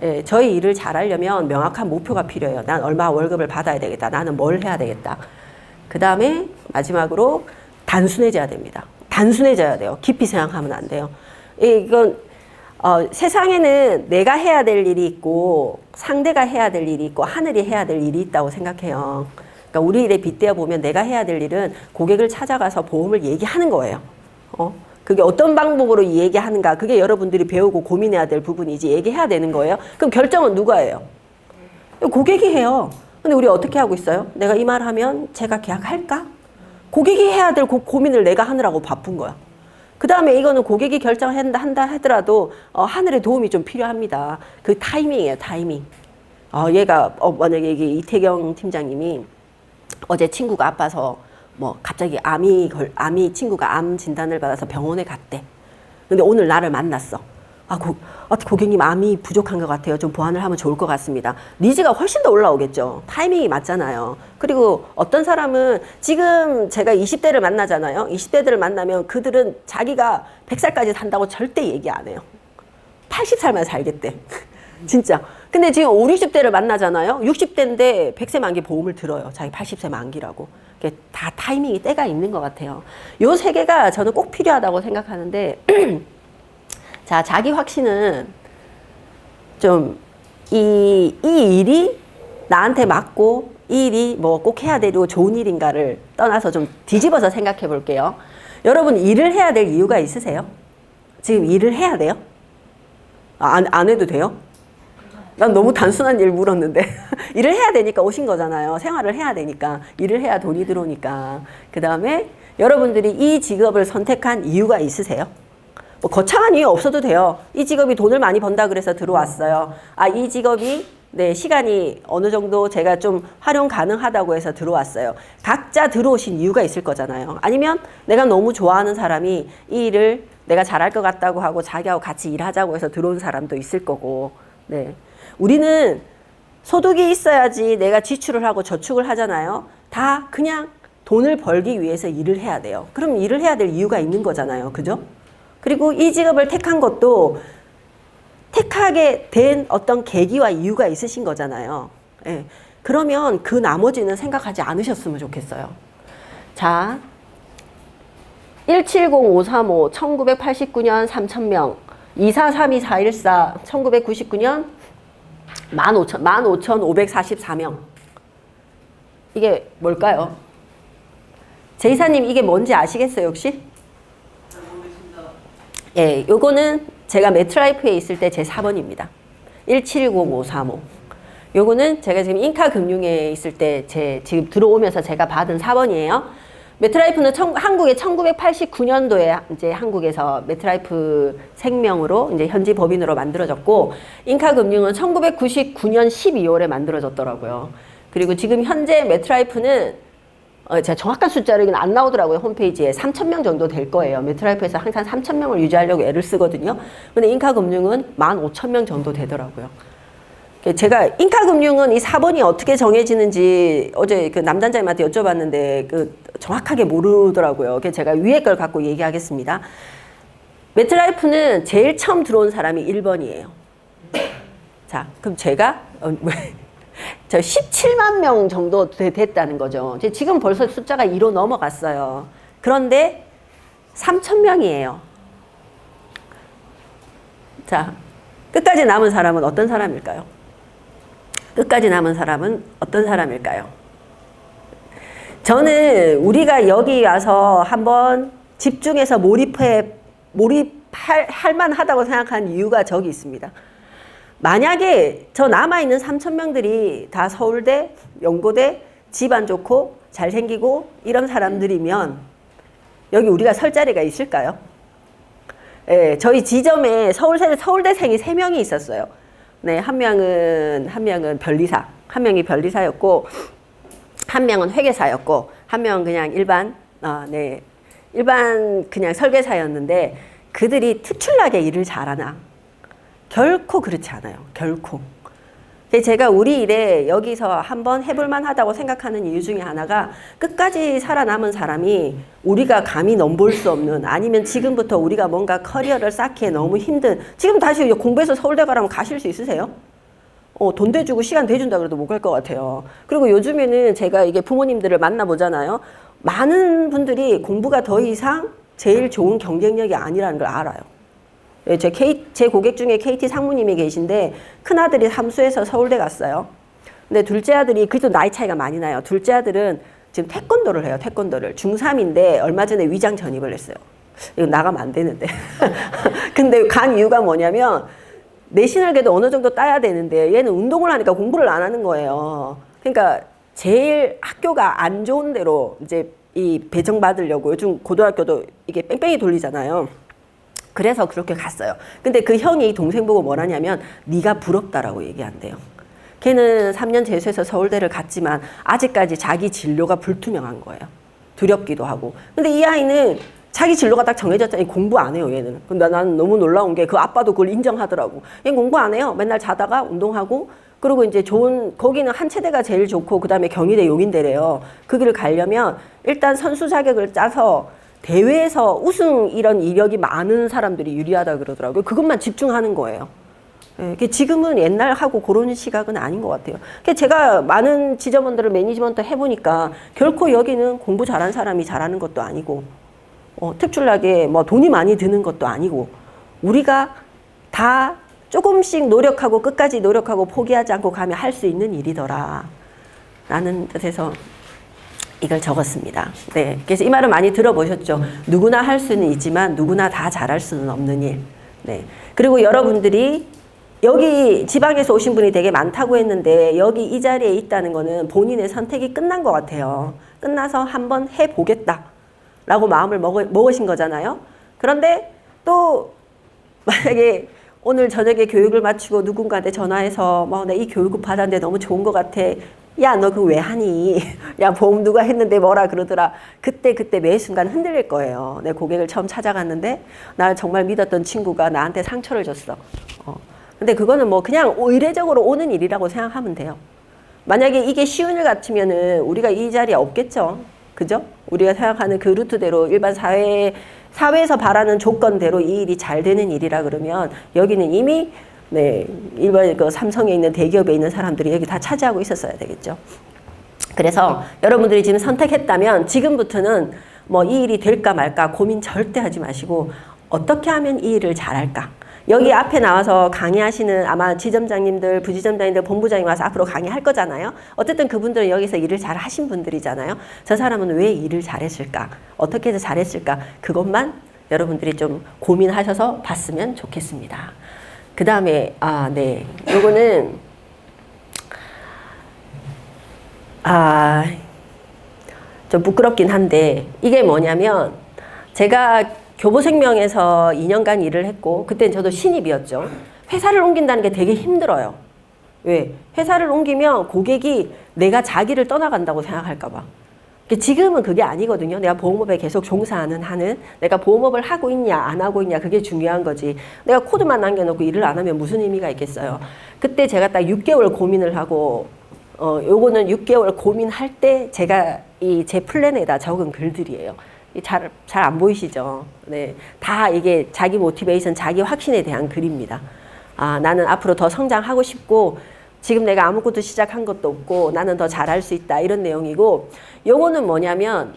예, 저희 일을 잘하려면 명확한 목표가 필요해요. 난 얼마 월급을 받아야 되겠다. 나는 뭘 해야 되겠다. 그 다음에 마지막으로 단순해져야 됩니다. 단순해져야 돼요. 깊이 생각하면 안 돼요. 이건 세상에는 내가 해야 될 일이 있고 상대가 해야 될 일이 있고 하늘이 해야 될 일이 있다고 생각해요. 그러니까 우리 일에 빗대어 보면 내가 해야 될 일은 고객을 찾아가서 보험을 얘기하는 거예요. 그게 어떤 방법으로 얘기하는가 그게 여러분들이 배우고 고민해야 될 부분이지 얘기해야 되는 거예요. 그럼 결정은 누가 해요? 고객이 해요. 근데 우리 어떻게 하고 있어요? 내가 이 말 하면 제가 계약할까? 고객이 해야 될 고민을 내가 하느라고 바쁜 거야. 그 다음에 이거는 고객이 결정한다 하더라도 하늘의 도움이 좀 필요합니다. 그 타이밍이에요. 타이밍. 얘가 만약에 이게 이태경 팀장님이 어제 친구가 아파서 뭐 갑자기 암이 친구가 암 진단을 받아서 병원에 갔대. 근데 오늘 나를 만났어. 고객님 암이 부족한 것 같아요. 좀 보완을 하면 좋을 것 같습니다. 니즈가 훨씬 더 올라오겠죠. 타이밍이 맞잖아요. 그리고 어떤 사람은 지금 제가 20대를 만나잖아요. 20대들을 만나면 그들은 자기가 100살까지 산다고 절대 얘기 안 해요. 80살만 살겠대. 진짜. 근데 지금 5, 60대를 만나잖아요. 60대인데 100세 만기 보험을 들어요. 자기 80세 만기라고. 그게 다 타이밍이 때가 있는 것 같아요. 요 세 개가 저는 꼭 필요하다고 생각하는데 자, 자기 확신은 좀 이 일이 나한테 맞고 이 일이 뭐 꼭 해야 되고 좋은 일인가를 떠나서 좀 뒤집어서 생각해 볼게요. 여러분 일을 해야 될 이유가 있으세요? 지금 일을 해야 돼요? 안 해도 돼요? 난 너무 단순한 일 물었는데 일을 해야 되니까 오신 거잖아요. 생활을 해야 되니까. 일을 해야 돈이 들어오니까. 그 다음에 여러분들이 이 직업을 선택한 이유가 있으세요? 뭐 거창한 이유 없어도 돼요. 이 직업이 돈을 많이 번다 그래서 들어왔어요. 이 직업이 네, 시간이 어느 정도 제가 좀 활용 가능하다고 해서 들어왔어요. 각자 들어오신 이유가 있을 거잖아요. 아니면 내가 너무 좋아하는 사람이 이 일을 내가 잘할 것 같다고 하고 자기하고 같이 일하자고 해서 들어온 사람도 있을 거고. 네. 우리는 소득이 있어야지 내가 지출을 하고 저축을 하잖아요. 다 그냥 돈을 벌기 위해서 일을 해야 돼요. 그럼 일을 해야 될 이유가 있는 거잖아요. 그죠? 그리고 이 직업을 택한 것도 택하게 된 어떤 계기와 이유가 있으신 거잖아요. 예. 그러면 그 나머지는 생각하지 않으셨으면 좋겠어요. 자, 170535, 1989년 3,000명, 2432414, 1999년 15,544명. 이게 뭘까요? 제이사님, 이게 뭔지 아시겠어요, 혹시? 예, 요거는 제가 매트라이프에 있을 때 제 4번입니다. 170535. 요거는 제가 지금 인카금융에 있을 때 지금 들어오면서 제가 받은 4번이에요. 매트라이프는 한국에 1989년도에 이제 한국에서 매트라이프 생명으로 이제 현지 법인으로 만들어졌고, 인카금융은 1999년 12월에 만들어졌더라고요. 그리고 지금 현재 매트라이프는 제가 정확한 숫자를 안 나오더라고요. 홈페이지에 3,000명 정도 될 거예요. 매트라이프에서 항상 3,000명을 유지하려고 애를 쓰거든요. 근데 인카금융은 15,000명 정도 되더라고요. 제가 인카금융은 이 4번이 어떻게 정해지는지 어제 그 남단장님한테 여쭤봤는데 그 정확하게 모르더라고요. 그래서 제가 위에 걸 갖고 얘기하겠습니다. 매트라이프는 제일 처음 들어온 사람이 1번이에요. 자, 그럼 제가 저 17만 명 정도 됐다는 거죠. 지금 벌써 숫자가 2로 넘어갔어요. 그런데 3,000명이에요. 자, 끝까지 남은 사람은 어떤 사람일까요? 끝까지 남은 사람은 어떤 사람일까요? 저는 우리가 여기 와서 한번 집중해서 몰입할 만하다고 생각한 이유가 저기 있습니다. 만약에 저 남아있는 3,000명들이 다 서울대, 연고대, 집안 좋고 잘생기고 이런 사람들이면 여기 우리가 설 자리가 있을까요? 예, 저희 지점에 서울대생이 3명이 있었어요. 네, 한 명은 변리사, 한 명이 변리사였고, 한 명은 회계사였고, 한 명은 그냥 일반 그냥 설계사였는데 그들이 특출나게 일을 잘하나? 결코 그렇지 않아요. 결코. 제가 우리 일에 여기서 한번 해볼만 하다고 생각하는 이유 중에 하나가 끝까지 살아남은 사람이 우리가 감히 넘볼 수 없는, 아니면 지금부터 우리가 뭔가 커리어를 쌓기에 너무 힘든, 지금 다시 공부해서 서울대 가라면 가실 수 있으세요? 돈 대주고 시간 대준다 그래도 못 갈 것 같아요. 그리고 요즘에는 제가 이게 부모님들을 만나보잖아요. 많은 분들이 공부가 더 이상 제일 좋은 경쟁력이 아니라는 걸 알아요. 제 고객 중에 KT 상무님이 계신데 큰아들이 삼수해서 서울대 갔어요. 근데 둘째 아들이, 그래도 나이 차이가 많이 나요. 둘째 아들은 지금 태권도를 해요. 태권도를. 중3인데 얼마 전에 위장 전입을 했어요. 이거 나가면 안 되는데. 근데 간 이유가 뭐냐면 내신을 그래도 어느 정도 따야 되는데 얘는 운동을 하니까 공부를 안 하는 거예요. 그러니까 제일 학교가 안 좋은 데로 이제 이 배정받으려고, 요즘 고등학교도 이게 뺑뺑이 돌리잖아요. 그래서 그렇게 갔어요. 근데 그 형이 동생 보고 뭐라냐면 네가 부럽다라고 얘기한대요. 걔는 3년 재수해서 서울대를 갔지만 아직까지 자기 진로가 불투명한 거예요. 두렵기도 하고. 근데 이 아이는 자기 진로가 딱 정해졌더니 공부 안 해요, 얘는. 근데 나는 너무 놀라운 게 그 아빠도 그걸 인정하더라고. 얘는 공부 안 해요. 맨날 자다가 운동하고, 그리고 이제 거기는 한체대가 제일 좋고 그다음에 경희대 용인대래요. 그 길을 가려면 일단 선수 자격을 짜서 대회에서 우승 이런 이력이 많은 사람들이 유리하다 그러더라고요. 그것만 집중하는 거예요. 예, 지금은 옛날하고 그런 시각은 아닌 것 같아요. 제가 많은 지점원들을 매니지먼트 해보니까 결코 여기는 공부 잘하는 사람이 잘하는 것도 아니고, 특출나게 뭐 돈이 많이 드는 것도 아니고, 우리가 다 조금씩 노력하고 끝까지 노력하고 포기하지 않고 가면 할 수 있는 일이더라 라는 뜻에서 이걸 적었습니다. 네, 그래서 이 말은 많이 들어보셨죠. 누구나 할 수는 있지만 누구나 다 잘할 수는 없는 일. 네. 그리고 여러분들이 여기 지방에서 오신 분이 되게 많다고 했는데 여기 이 자리에 있다는 거는 본인의 선택이 끝난 것 같아요. 끝나서 한번 해보겠다 라고 마음을 먹으신 거잖아요. 그런데 또 만약에 오늘 저녁에 교육을 마치고 누군가한테 전화해서 뭐 나 이 교육을 받았는데 너무 좋은 것 같아. 야, 너 그거 왜 하니? 야, 보험 누가 했는데 뭐라 그러더라. 그때 매 순간 흔들릴 거예요. 내 고객을 처음 찾아갔는데 나 정말 믿었던 친구가 나한테 상처를 줬어. 근데 그거는 뭐 그냥 의례적으로 오는 일이라고 생각하면 돼요. 만약에 이게 쉬운 일 같으면은 우리가 이 자리에 없겠죠. 그죠? 우리가 생각하는 그 루트대로 일반 사회에서 바라는 조건대로 이 일이 잘 되는 일이라 그러면 여기는 이미 네, 일반 그 삼성에 있는 대기업에 있는 사람들이 여기 다 차지하고 있었어야 되겠죠. 그래서 여러분들이 지금 선택했다면 지금부터는 뭐 이 일이 될까 말까 고민 절대 하지 마시고 어떻게 하면 이 일을 잘할까. 여기 앞에 나와서 강의하시는 아마 지점장님들, 부지점장님들, 본부장님 와서 앞으로 강의할 거잖아요. 어쨌든 그분들은 여기서 일을 잘 하신 분들이잖아요. 저 사람은 왜 일을 잘했을까? 어떻게 해서 잘했을까? 그것만 여러분들이 좀 고민하셔서 봤으면 좋겠습니다. 그 다음에 네, 요거는 좀 부끄럽긴 한데 이게 뭐냐면 제가 교보생명에서 2년간 일을 했고 그때는 저도 신입이었죠. 회사를 옮긴다는 게 되게 힘들어요. 왜? 회사를 옮기면 고객이 내가 자기를 떠나간다고 생각할까 봐. 지금은 그게 아니거든요. 내가 보험업에 계속 종사하는 한은 내가 보험업을 하고 있냐 안 하고 있냐 그게 중요한 거지. 내가 코드만 남겨놓고 일을 안 하면 무슨 의미가 있겠어요. 그때 제가 딱 6개월 고민을 하고 요거는 6개월 고민할 때 제가 이 제 플랜에다 적은 글들이에요. 잘 안 보이시죠? 네, 다 이게 자기 모티베이션, 자기 확신에 대한 글입니다. 나는 앞으로 더 성장하고 싶고 지금 내가 아무것도 시작한 것도 없고 나는 더 잘할 수 있다 이런 내용이고 요거는 뭐냐면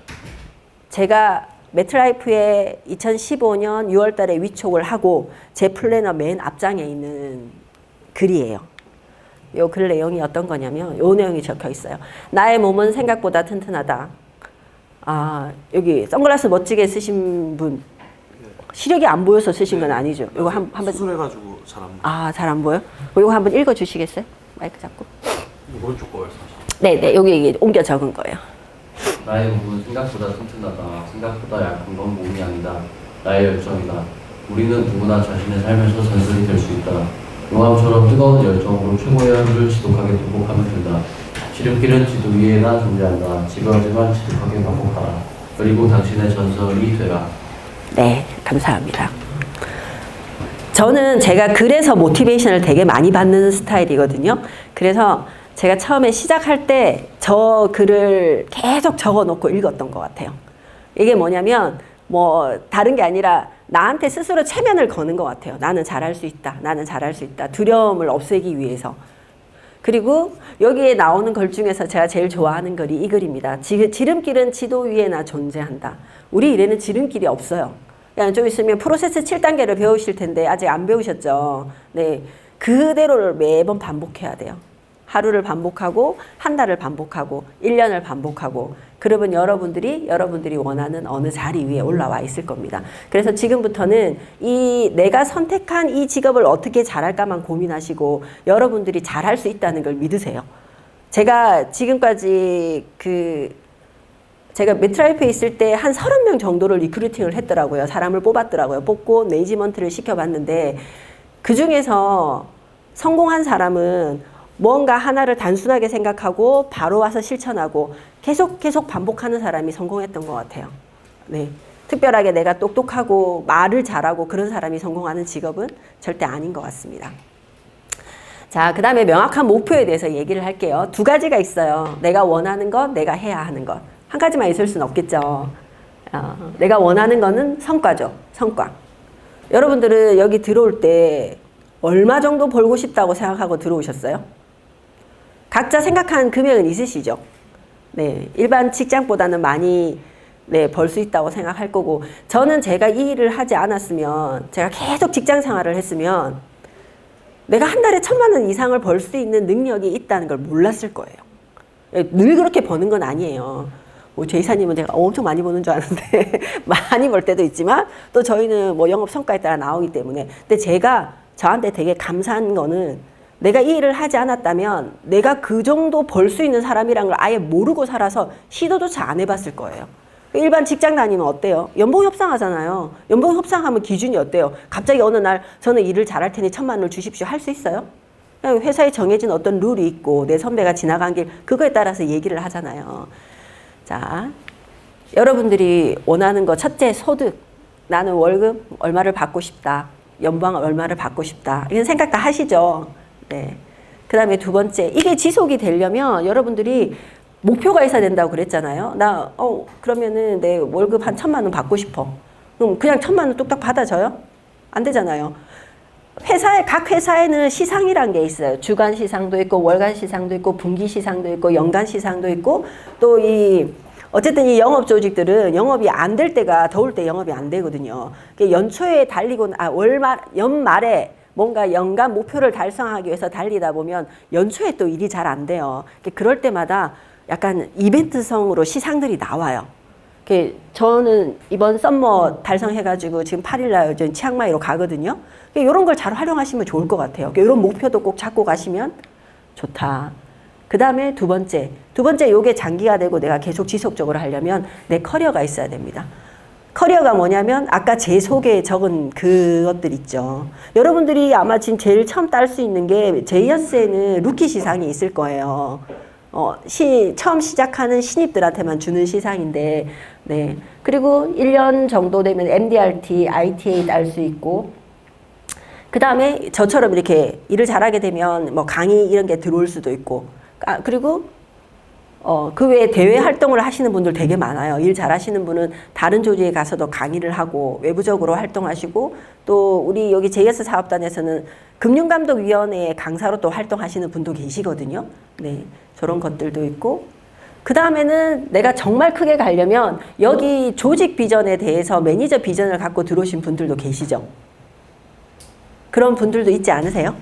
제가 매트라이프에 2015년 6월 달에 위촉을 하고 제 플래너 맨 앞장에 있는 글이에요. 요 글 내용이 어떤 거냐면 요 내용이 적혀 있어요. 나의 몸은 생각보다 튼튼하다. 여기 선글라스 멋지게 쓰신 분 시력이 안 보여서 쓰신 건 아니죠? 이거 한번 수술해가지고 잘 안 보여. 잘 안 보여? 이거 한번 읽어 주시겠어요? 마이크 잡고. 오른쪽 거 말씀하시죠. 네네, 여기 옮겨 적은 거예요. 나의 몸은 생각보다 튼튼하다. 생각보다 약한 건 몸이 아니다. 나의 열정이다. 우리는 누구나 자신의 삶에서 전설이 될 수 있다. 용암처럼 뜨거운 열정으로 최고의 하루를 지독하게 극복하면 된다. 지름길은 지도 위에나 존재한다. 지루하지만 지독하게 반복하라. 그리고 당신의 전설이 되라. 네, 감사합니다. 저는 제가 글에서 모티베이션을 되게 많이 받는 스타일이거든요. 그래서 제가 처음에 시작할 때 저 글을 계속 적어놓고 읽었던 것 같아요. 이게 뭐냐면 뭐 다른 게 아니라 나한테 스스로 체면을 거는 것 같아요. 나는 잘할 수 있다. 나는 잘할 수 있다. 두려움을 없애기 위해서. 그리고 여기에 나오는 글 중에서 제가 제일 좋아하는 글이 이 글입니다. 지름길은 지도 위에나 존재한다. 우리 일에는 지름길이 없어요. 그냥 좀 있으면 프로세스 7단계를 배우실 텐데 아직 안 배우셨죠. 네, 그대로를 매번 반복해야 돼요. 하루를 반복하고 한 달을 반복하고 1년을 반복하고 그러면 여러분들이 원하는 어느 자리 위에 올라와 있을 겁니다. 그래서 지금부터는 내가 선택한 이 직업을 어떻게 잘할까만 고민하시고 여러분들이 잘할 수 있다는 걸 믿으세요. 제가 지금까지 제가 매트라이프에 있을 때 한 30명 정도를 리크루팅을 했더라고요. 사람을 뽑았더라고요. 뽑고 매니지먼트를 시켜봤는데 그 중에서 성공한 사람은 뭔가 하나를 단순하게 생각하고 바로 와서 실천하고 계속 반복하는 사람이 성공했던 것 같아요. 네, 특별하게 내가 똑똑하고 말을 잘하고 그런 사람이 성공하는 직업은 절대 아닌 것 같습니다. 자, 그 다음에 명확한 목표에 대해서 얘기를 할게요. 두 가지가 있어요. 내가 원하는 것, 내가 해야 하는 것. 한 가지만 있을 수는 없겠죠. 내가 원하는 거는 성과죠. 성과. 여러분들은 여기 들어올 때 얼마 정도 벌고 싶다고 생각하고 들어오셨어요? 각자 생각하는 금액은 있으시죠? 네, 일반 직장보다는 많이 벌 수 있다고 생각할 거고 저는 제가 이 일을 하지 않았으면 제가 계속 직장 생활을 했으면 내가 한 달에 1,000만 원 이상을 벌 수 있는 능력이 있다는 걸 몰랐을 거예요. 늘 그렇게 버는 건 아니에요. 제 이사님은 제가 엄청 많이 버는 줄 아는데 많이 벌 때도 있지만 또 저희는 뭐 영업 성과에 따라 나오기 때문에 근데 제가 저한테 되게 감사한 거는 내가 이 일을 하지 않았다면 내가 그 정도 벌 수 있는 사람이란 걸 아예 모르고 살아서 시도조차 안 해봤을 거예요. 일반 직장 다니면 어때요? 연봉 협상하잖아요. 연봉 협상하면 기준이 어때요? 갑자기 어느 날 저는 일을 잘할 테니 1,000만 원을 주십시오. 할 수 있어요? 그냥 회사에 정해진 어떤 룰이 있고 내 선배가 지나간 길 그거에 따라서 얘기를 하잖아요. 자, 여러분들이 원하는 거 첫째 소득. 나는 월급 얼마를 받고 싶다. 연봉 얼마를 받고 싶다. 이런 생각 다 하시죠? 네. 그 다음에 두 번째, 이게 지속이 되려면 여러분들이 목표가 있어야 된다고 그랬잖아요. 그러면은 내 월급 한 1,000만 원 받고 싶어. 그럼 그냥 1,000만 원 뚝딱 받아줘요? 안 되잖아요. 각 회사에는 시상이란 게 있어요. 주간 시상도 있고, 월간 시상도 있고, 분기 시상도 있고, 연간 시상도 있고, 또 어쨌든 이 영업 조직들은 영업이 안 될 때가 더울 때 영업이 안 되거든요. 연초에 연말에 뭔가 연간 목표를 달성하기 위해서 달리다 보면 연초에 또 일이 잘 안 돼요. 그럴 때마다 약간 이벤트성으로 시상들이 나와요. 저는 이번 썸머 달성해가지고 지금 8일날 치앙마이로 가거든요. 이런 걸 잘 활용하시면 좋을 것 같아요. 이런 목표도 꼭 잡고 가시면 좋다. 그 다음에 두 번째 요게 장기가 되고 내가 계속 지속적으로 하려면 내 커리어가 있어야 됩니다. 커리어가 뭐냐면 아까 제 속에 적은 그것들 있죠. 여러분들이 아마 지금 제일 처음 딸 수 있는 게 제이어스에는 루키 시상이 있을 거예요. 처음 시작하는 신입들한테만 주는 시상인데, 네. 그리고 1년 정도 되면 MDRT, ITA 딸 수 있고, 그 다음에 저처럼 이렇게 일을 잘하게 되면 뭐 강의 이런 게 들어올 수도 있고, 그리고 그 외에 대외 활동을 하시는 분들 되게 많아요. 일 잘하시는 분은 다른 조직에 가서도 강의를 하고 외부적으로 활동하시고 또 우리 여기 JS 사업단에서는 금융감독위원회 강사로 또 활동하시는 분도 계시거든요. 네, 저런 것들도 있고 그 다음에는 내가 정말 크게 가려면 여기 조직 비전에 대해서 매니저 비전을 갖고 들어오신 분들도 계시죠. 그런 분들도 있지 않으세요?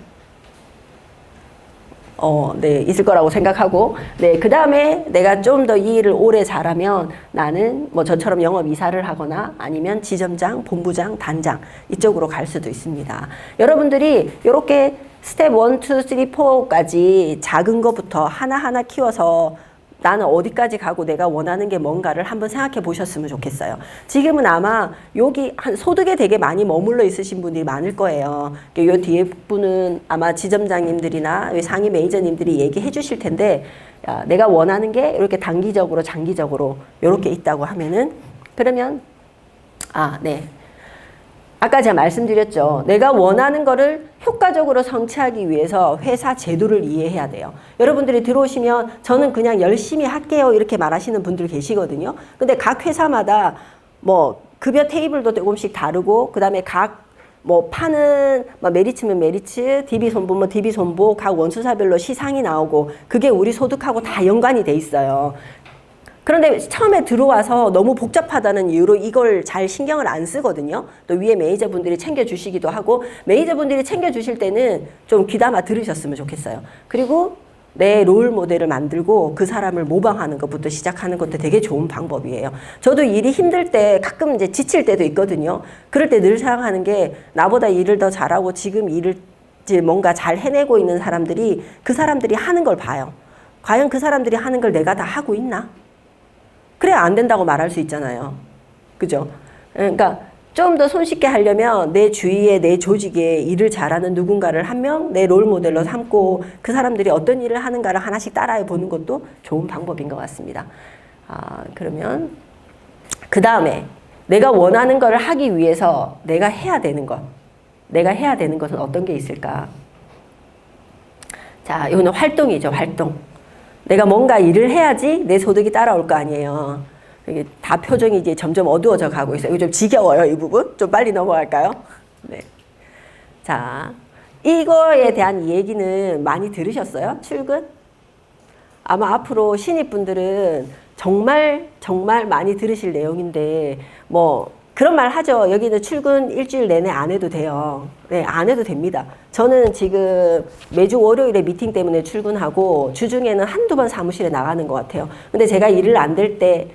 네, 있을 거라고 생각하고, 네, 그 다음에 내가 좀 더 이 일을 오래 잘하면 나는 뭐 저처럼 영업 이사를 하거나 아니면 지점장, 본부장, 단장 이쪽으로 갈 수도 있습니다. 여러분들이 이렇게 스텝 1, 2, 3, 4까지 작은 것부터 하나하나 키워서 나는 어디까지 가고 내가 원하는 게 뭔가를 한번 생각해 보셨으면 좋겠어요. 지금은 아마 여기 한 소득에 되게 많이 머물러 있으신 분들이 많을 거예요. 요 뒤에 분은 아마 지점장님들이나 상위 매니저님들이 얘기해 주실 텐데 야, 내가 원하는 게 이렇게 단기적으로 장기적으로 이렇게 있다고 하면은 그러면 네. 아까 제가 말씀드렸죠. 내가 원하는 거를 효과적으로 성취하기 위해서 회사 제도를 이해해야 돼요. 여러분들이 들어오시면 저는 그냥 열심히 할게요 이렇게 말하시는 분들 계시거든요. 근데 각 회사마다 뭐 급여 테이블도 조금씩 다르고 그다음에 각 뭐 파는 뭐 메리츠면 메리츠, DB 손보 DB 손보 각 원수사별로 시상이 나오고 그게 우리 소득하고 다 연관이 돼 있어요. 그런데 처음에 들어와서 너무 복잡하다는 이유로 이걸 잘 신경을 안 쓰거든요. 또 위에 매니저분들이 챙겨주시기도 하고 매니저분들이 챙겨주실 때는 좀 귀담아 들으셨으면 좋겠어요. 그리고 내 롤 모델을 만들고 그 사람을 모방하는 것부터 시작하는 것도 되게 좋은 방법이에요. 저도 일이 힘들 때 가끔 이제 지칠 때도 있거든요. 그럴 때 늘 생각하는 게 나보다 일을 더 잘하고 지금 일을 이제 뭔가 잘 해내고 있는 사람들이 그 사람들이 하는 걸 봐요. 과연 그 사람들이 하는 걸 내가 다 하고 있나? 그래야 안 된다고 말할 수 있잖아요. 그죠? 그러니까 좀 더 손쉽게 하려면 내 주위에 내 조직에 일을 잘하는 누군가를 한 명 내 롤 모델로 삼고 그 사람들이 어떤 일을 하는가를 하나씩 따라해 보는 것도 좋은 방법인 것 같습니다. 그러면 그 다음에 내가 원하는 걸 하기 위해서 내가 해야 되는 것은 어떤 게 있을까? 자, 이거는 활동이죠, 활동. 내가 뭔가 일을 해야지 내 소득이 따라올 거 아니에요. 이게 다 표정이 이제 점점 어두워져 가고 있어요. 이거 좀 지겨워요, 이 부분. 좀 빨리 넘어갈까요? 네. 자, 이거에 대한 얘기는 많이 들으셨어요? 출근? 아마 앞으로 신입분들은 정말 많이 들으실 내용인데 뭐 그런 말 하죠. 여기는 출근 일주일 내내 안 해도 돼요. 네, 안 해도 됩니다. 저는 지금 매주 월요일에 미팅 때문에 출근하고 주중에는 한두 번 사무실에 나가는 것 같아요. 근데 제가 일을 안 될 때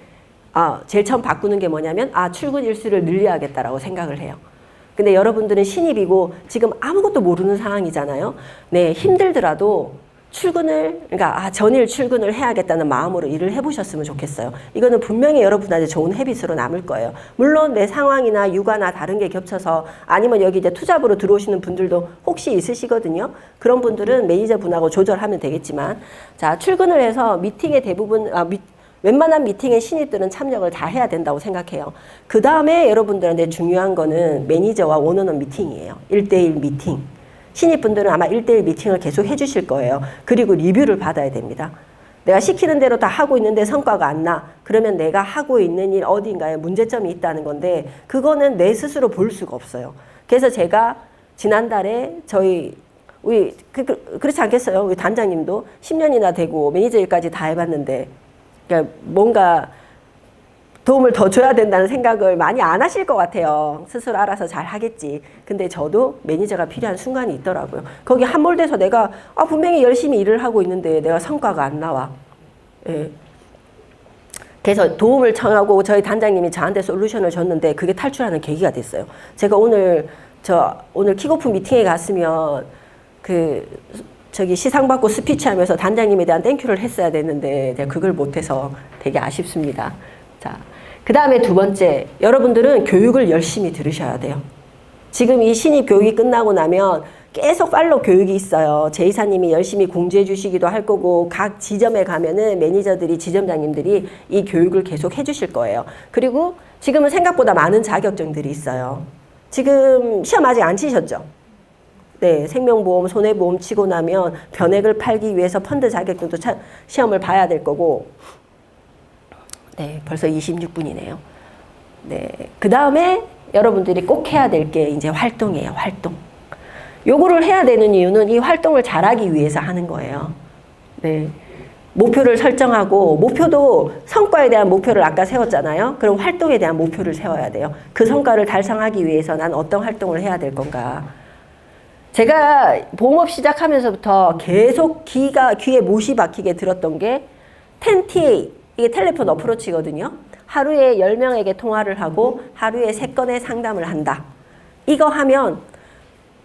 제일 처음 바꾸는 게 뭐냐면 출근 일수를 늘려야겠다라고 생각을 해요. 근데 여러분들은 신입이고 지금 아무것도 모르는 상황이잖아요. 네, 힘들더라도 출근을, 그러니까 전일 출근을 해야겠다는 마음으로 일을 해보셨으면 좋겠어요. 이거는 분명히 여러분한테 좋은 헤빗으로 남을 거예요. 물론 내 상황이나 육아나 다른 게 겹쳐서 아니면 여기 이제 투잡으로 들어오시는 분들도 혹시 있으시거든요. 그런 분들은 매니저분하고 조절하면 되겠지만, 자, 출근을 해서 미팅의 대부분, 웬만한 미팅에 신입들은 참여를 다 해야 된다고 생각해요. 그 다음에 여러분들한테 중요한 거는 매니저와 원어원 미팅이에요. 1대1 미팅. 신입분들은 아마 1대1 미팅을 계속 해주실 거예요. 그리고 리뷰를 받아야 됩니다. 내가 시키는 대로 다 하고 있는데 성과가 안 나. 그러면 내가 하고 있는 일 어딘가에 문제점이 있다는 건데 그거는 내 스스로 볼 수가 없어요. 그래서 제가 지난달에 우리 그렇지 않겠어요? 우리 단장님도 10년이나 되고 매니저 일까지 다 해봤는데 그러니까 뭔가 도움을 더 줘야 된다는 생각을 많이 안 하실 것 같아요. 스스로 알아서 잘 하겠지. 근데 저도 매니저가 필요한 순간이 있더라고요. 거기 함몰돼서 내가 분명히 열심히 일을 하고 있는데 내가 성과가 안 나와. 예. 그래서 도움을 청하고 저희 단장님이 저한테 솔루션을 줬는데 그게 탈출하는 계기가 됐어요. 제가 오늘 킥오프 미팅에 갔으면 저기 시상받고 스피치 하면서 단장님에 대한 땡큐를 했어야 됐는데 제가 그걸 못해서 되게 아쉽습니다. 자, 그 다음에 두 번째, 여러분들은 교육을 열심히 들으셔야 돼요. 지금 이 신입 교육이 끝나고 나면 계속 팔로우 교육이 있어요. 제 이사님이 열심히 공지해 주시기도 할 거고 각 지점에 가면은 매니저들이 지점장님들이 이 교육을 계속 해 주실 거예요. 그리고 지금은 생각보다 많은 자격증들이 있어요. 지금 시험 아직 안 치셨죠? 네, 생명보험, 손해보험 치고 나면 변액을 팔기 위해서 펀드 자격증도 시험을 봐야 될 거고 네, 벌써 26분이네요. 네, 그 다음에 여러분들이 꼭 해야 될 게 이제 활동이에요, 활동. 요거를 해야 되는 이유는 이 활동을 잘하기 위해서 하는 거예요. 네. 목표를 설정하고, 목표도 성과에 대한 목표를 아까 세웠잖아요. 그럼 활동에 대한 목표를 세워야 돼요. 그 성과를 달성하기 위해서 난 어떤 활동을 해야 될 건가. 제가 보험업 시작하면서부터 계속 귀에 못이 박히게 들었던 게 10TA, 이게 텔레폰 어프로치거든요. 하루에 10명에게 통화를 하고 하루에 3건의 상담을 한다. 이거 하면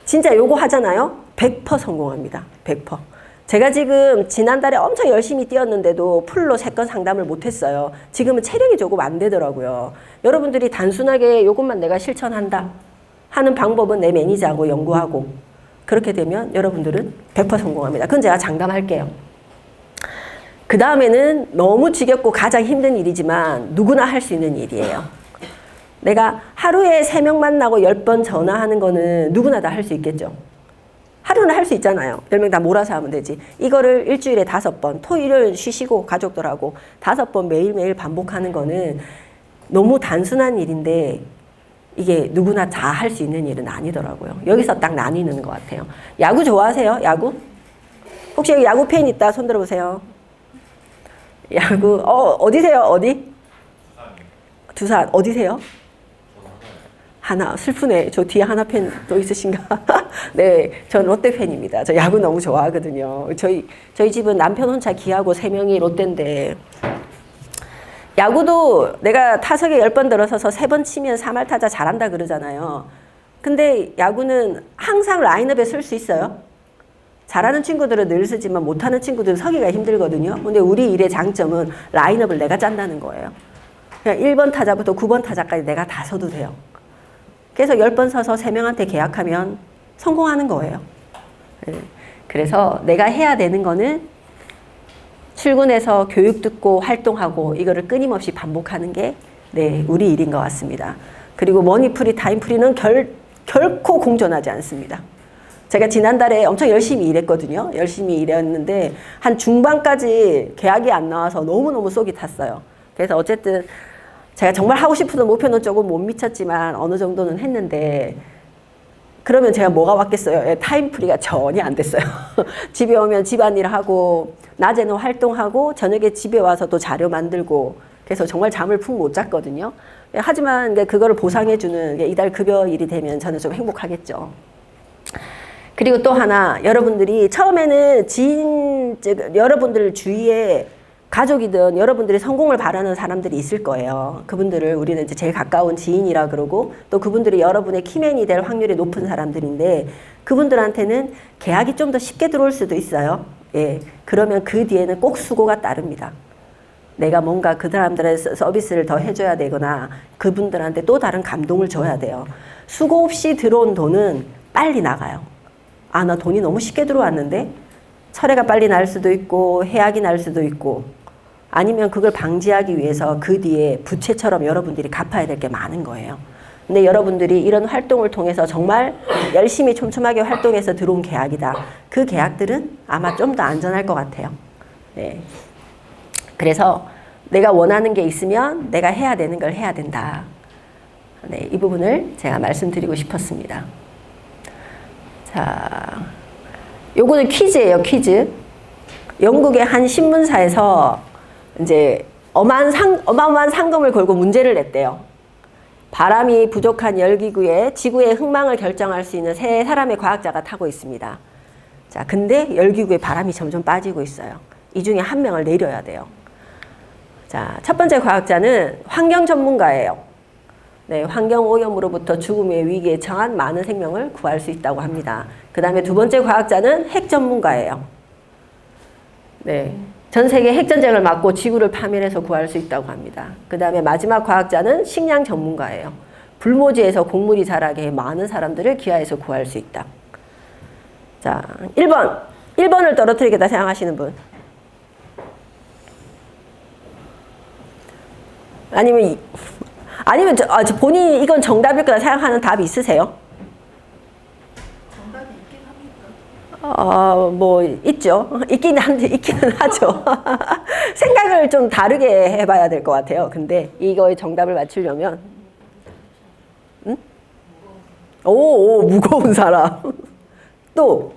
진짜 요거 하잖아요. 100% 성공합니다. 100%. 제가 지금 지난달에 엄청 열심히 뛰었는데도 풀로 3건 상담을 못했어요. 지금은 체력이 조금 안 되더라고요. 여러분들이 단순하게 요것만 내가 실천한다 하는 방법은 내 매니저하고 연구하고 그렇게 되면 여러분들은 100% 성공합니다. 그건 제가 장담할게요. 그 다음에는 너무 지겹고 가장 힘든 일이지만 누구나 할 수 있는 일이에요. 내가 하루에 3명 만나고 10번 전화하는 거는 누구나 다 할 수 있겠죠. 하루는 할 수 있잖아요. 10명 다 몰아서 하면 되지. 이거를 일주일에 5번, 토요일은 쉬시고 가족들하고 5번 매일매일 반복하는 거는 너무 단순한 일인데 이게 누구나 다 할 수 있는 일은 아니더라고요. 여기서 딱 나뉘는 것 같아요. 야구 좋아하세요? 야구? 혹시 여기 야구 팬 있다? 손 들어보세요. 야구, 어디세요? 어디? 두산. 어디세요? 하나. 슬프네. 저 뒤에 하나 팬 또 있으신가? 네. 전 롯데 팬입니다. 저 야구 너무 좋아하거든요. 저희 집은 남편 혼자 기아고 3명이 롯데인데, 야구도 내가 타석에 10번 들어서서 3번 치면 3할 타자 잘한다 그러잖아요. 근데 야구는 항상 라인업에 쓸 수 있어요. 잘하는 친구들은 늘 쓰지만 못하는 친구들은 서기가 힘들거든요. 근데 우리 일의 장점은 라인업을 내가 짠다는 거예요. 그냥 1번 타자부터 9번 타자까지 내가 다 서도 돼요. 그래서 10번 서서 3명한테 계약하면 성공하는 거예요. 그래서 내가 해야 되는 거는 출근해서 교육 듣고 활동하고 이거를 끊임없이 반복하는 게 우리 일인 것 같습니다. 그리고 머니프리, 타임프리는 결코 공존하지 않습니다. 제가 지난달에 엄청 열심히 일했거든요. 열심히 일했는데 한 중반까지 계약이 안 나와서 너무너무 속이 탔어요. 그래서 어쨌든 제가 정말 하고 싶은 목표는 조금 못 미쳤지만 어느 정도는 했는데 그러면 제가 뭐가 왔겠어요? 타임프리가 전혀 안 됐어요. 집에 오면 집안일 하고 낮에는 활동하고 저녁에 집에 와서 또 자료 만들고 그래서 정말 잠을 푹 못 잤거든요. 하지만 그거를 보상해주는 이달 급여일이 되면 저는 좀 행복하겠죠. 그리고 또 하나, 여러분들이 처음에는 여러분들 주위에 가족이든 여러분들이 성공을 바라는 사람들이 있을 거예요. 그분들을 우리는 이제 제일 가까운 지인이라 그러고 또 그분들이 여러분의 키맨이 될 확률이 높은 사람들인데 그분들한테는 계약이 좀 더 쉽게 들어올 수도 있어요. 예, 그러면 그 뒤에는 꼭 수고가 따릅니다. 내가 뭔가 그 사람들의 서비스를 더 해줘야 되거나 그분들한테 또 다른 감동을 줘야 돼요. 수고 없이 들어온 돈은 빨리 나가요. 아, 나 돈이 너무 쉽게 들어왔는데 철회가 빨리 날 수도 있고 해약이 날 수도 있고 아니면 그걸 방지하기 위해서 그 뒤에 부채처럼 여러분들이 갚아야 될 게 많은 거예요. 근데 여러분들이 이런 활동을 통해서 정말 열심히 촘촘하게 활동해서 들어온 계약이다. 그 계약들은 아마 좀 더 안전할 것 같아요. 네. 그래서 내가 원하는 게 있으면 내가 해야 되는 걸 해야 된다. 네, 이 부분을 제가 말씀드리고 싶었습니다. 자, 요거는 퀴즈예요, 퀴즈. 영국의 한 신문사에서 이제 어마어마한 상금을 걸고 문제를 냈대요. 바람이 부족한 열기구에 지구의 흥망을 결정할 수 있는 세 사람의 과학자가 타고 있습니다. 자, 근데 열기구에 바람이 점점 빠지고 있어요. 이 중에 한 명을 내려야 돼요. 자, 첫 번째 과학자는 환경 전문가예요. 네, 환경 오염으로부터 죽음의 위기에 처한 많은 생명을 구할 수 있다고 합니다. 그 다음에 두 번째 과학자는 핵 전문가예요. 네, 전 세계 핵전쟁을 막고 지구를 파멸해서 구할 수 있다고 합니다. 그 다음에 마지막 과학자는 식량 전문가예요. 불모지에서 곡물이 자라게 많은 사람들을 기아에서 구할 수 있다. 자, 1번. 1번을 떨어뜨리겠다 생각하시는 분. 아니면 본인이 이건 정답일 거라 생각하는 답이 있으세요? 정답이 있긴 합니까? 뭐 있죠. 있기는 하죠. 생각을 좀 다르게 해봐야 될 것 같아요. 근데 이거의 정답을 맞추려면 응? 오, 무거운 사람. 또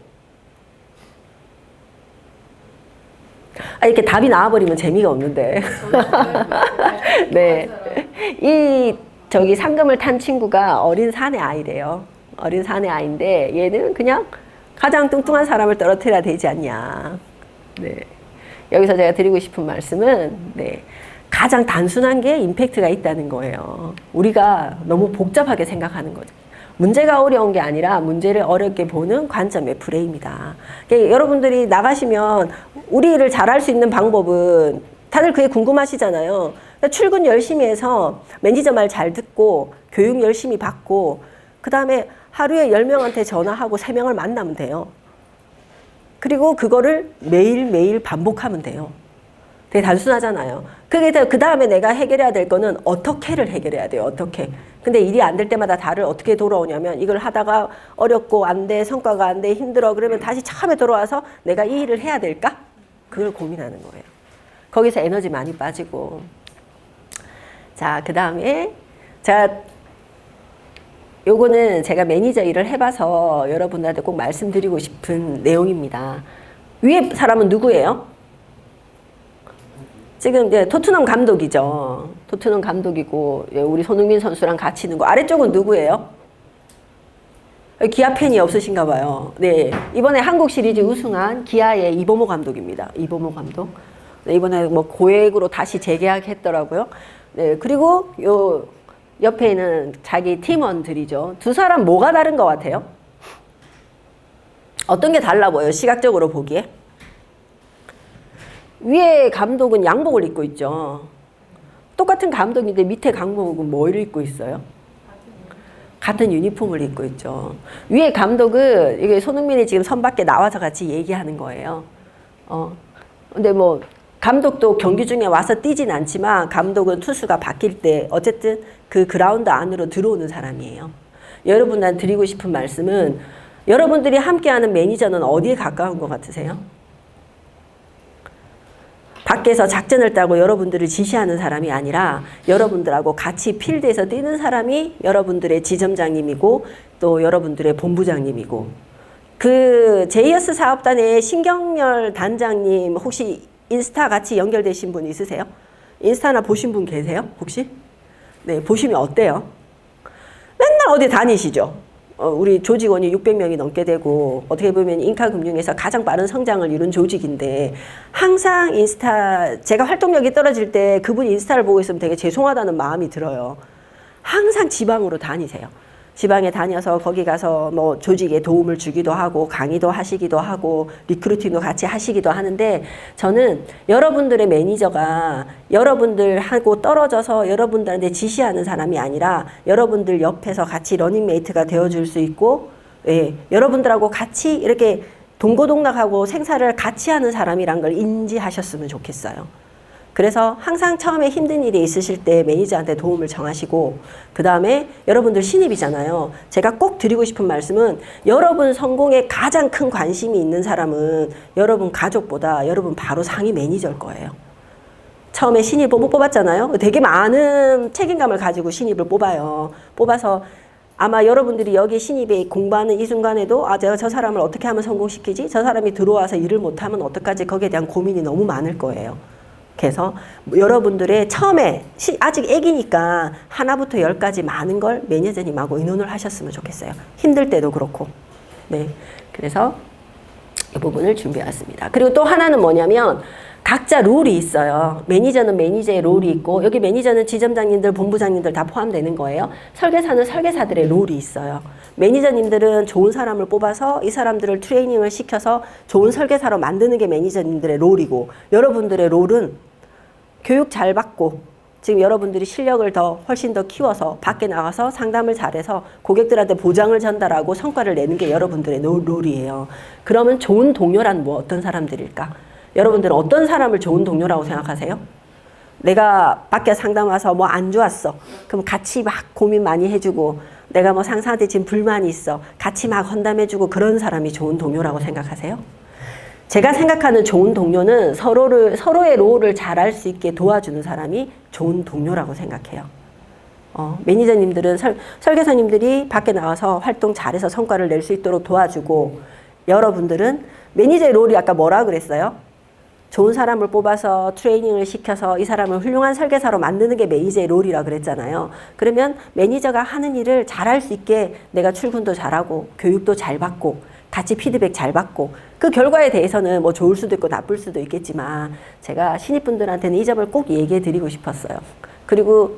이렇게 답이 나와버리면 재미가 없는데. 네, 이 상금을 탄 친구가 어린 사내 아이래요. 어린 사내 아이인데 얘는 그냥 가장 뚱뚱한 사람을 떨어뜨려야 되지 않냐. 네, 여기서 제가 드리고 싶은 말씀은 네, 가장 단순한 게 임팩트가 있다는 거예요. 우리가 너무 복잡하게 생각하는 거죠. 문제가 어려운 게 아니라 문제를 어렵게 보는 관점의 프레임이다. 그러니까 여러분들이 나가시면 우리 일을 잘할 수 있는 방법은 다들 그게 궁금하시잖아요. 그러니까 출근 열심히 해서 매니저 말 잘 듣고 교육 열심히 받고 그 다음에 하루에 10명한테 전화하고 3명을 만나면 돼요. 그리고 그거를 매일매일 반복하면 돼요. 되게 단순하잖아요. 그 다음에 내가 해결해야 될 거는 어떻게를 해결해야 돼요. 어떻게. 근데 일이 안 될 때마다 다를 어떻게 돌아오냐면 이걸 하다가 어렵고 안 돼, 성과가 안 돼, 힘들어. 그러면 다시 처음에 돌아와서 내가 이 일을 해야 될까? 그걸 고민하는 거예요. 거기서 에너지 많이 빠지고. 자, 그 다음에 요거는 제가 매니저 일을 해봐서 여러분들한테 꼭 말씀드리고 싶은 내용입니다. 위에 사람은 누구예요? 지금 이제 토트넘 감독이죠. 토트넘 감독이고 우리 손흥민 선수랑 같이 있는 거. 아래쪽은 누구예요? 기아 팬이 없으신가 봐요. 네, 이번에 한국 시리즈 우승한 기아의 이범호 감독입니다. 이범호 감독. 네, 이번에 뭐 고액으로 다시 재계약했더라고요. 네, 그리고 요 옆에 있는 자기 팀원들이죠. 두 사람 뭐가 다른 것 같아요? 어떤 게 달라 보여요? 시각적으로 보기에? 위에 감독은 양복을 입고 있죠. 똑같은 감독인데 밑에 감독은 뭘 입고 있어요? 같은 유니폼을 입고 있죠. 위에 감독은 이게 손흥민이 지금 선 밖에 나와서 같이 얘기하는 거예요. 근데 뭐 감독도 경기 중에 와서 뛰진 않지만 감독은 투수가 바뀔 때 어쨌든 그 그라운드 안으로 들어오는 사람이에요. 여러분한테 드리고 싶은 말씀은 여러분들이 함께하는 매니저는 어디에 가까운 것 같으세요? 밖에서 작전을 짜고 여러분들을 지시하는 사람이 아니라 여러분들하고 같이 필드에서 뛰는 사람이 여러분들의 지점장님이고 또 여러분들의 본부장님이고 그 제이어스 사업단의 신경렬 단장님 혹시 인스타 같이 연결되신 분 있으세요? 인스타나 보신 분 계세요? 혹시? 네, 보시면 어때요? 맨날 어디 다니시죠? 우리 조직원이 600명이 넘게 되고 어떻게 보면 인카금융에서 가장 빠른 성장을 이룬 조직인데 항상 인스타 제가 활동력이 떨어질 때 그분 인스타를 보고 있으면 되게 죄송하다는 마음이 들어요. 항상 지방으로 다니세요. 지방에 다녀서 거기 가서 뭐 조직에 도움을 주기도 하고 강의도 하시기도 하고 리크루팅도 같이 하시기도 하는데 저는 여러분들의 매니저가 여러분들하고 떨어져서 여러분들한테 지시하는 사람이 아니라 여러분들 옆에서 같이 러닝메이트가 되어줄 수 있고 예, 여러분들하고 같이 이렇게 동고동락하고 생사를 같이 하는 사람이란 걸 인지하셨으면 좋겠어요. 그래서 항상 처음에 힘든 일이 있으실 때 매니저한테 도움을 청하시고 그 다음에 여러분들 신입이잖아요. 제가 꼭 드리고 싶은 말씀은 여러분 성공에 가장 큰 관심이 있는 사람은 여러분 가족보다 여러분 바로 상위 매니저일 거예요. 처음에 신입 뽑았잖아요. 되게 많은 책임감을 가지고 신입을 뽑아요. 뽑아서 아마 여러분들이 여기 신입에 공부하는 이 순간에도 아 제가 저 사람을 어떻게 하면 성공시키지? 저 사람이 들어와서 일을 못하면 어떡하지? 거기에 대한 고민이 너무 많을 거예요. 그래서 여러분들의 처음에 아직 애기니까 하나부터 10까지 많은 걸 매니저님하고 의논을 하셨으면 좋겠어요. 힘들 때도 그렇고. 네. 그래서 이 부분을 준비해왔습니다. 그리고 또 하나는 뭐냐면 각자 롤이 있어요. 매니저는 매니저의 롤이 있고 여기 매니저는 지점장님들, 본부장님들 다 포함되는 거예요. 설계사는 설계사들의 롤이 있어요. 매니저님들은 좋은 사람을 뽑아서 이 사람들을 트레이닝을 시켜서 좋은 설계사로 만드는 게 매니저님들의 롤이고 여러분들의 롤은 교육 잘 받고 지금 여러분들이 실력을 훨씬 더 키워서 밖에 나가서 상담을 잘해서 고객들한테 보장을 전달하고 성과를 내는 게 여러분들의 롤이에요. 그러면 좋은 동료란 뭐 어떤 사람들일까? 여러분들은 어떤 사람을 좋은 동료라고 생각하세요? 내가 밖에 상담 와서 뭐 안 좋았어. 그럼 같이 막 고민 많이 해주고 내가 뭐 상사한테 지금 불만이 있어. 같이 막 헌담해주고 그런 사람이 좋은 동료라고 생각하세요? 제가 생각하는 좋은 동료는 서로의 롤을 잘할 수 있게 도와주는 사람이 좋은 동료라고 생각해요. 매니저님들은 설계사님들이 밖에 나와서 활동 잘해서 성과를 낼 수 있도록 도와주고 여러분들은 매니저의 롤이 아까 뭐라 그랬어요? 좋은 사람을 뽑아서 트레이닝을 시켜서 이 사람을 훌륭한 설계사로 만드는 게 매니저의 롤이라 그랬잖아요. 그러면 매니저가 하는 일을 잘할 수 있게 내가 출근도 잘하고 교육도 잘 받고 같이 피드백 잘 받고 그 결과에 대해서는 뭐 좋을 수도 있고 나쁠 수도 있겠지만 제가 신입분들한테는 이 점을 꼭 얘기해 드리고 싶었어요. 그리고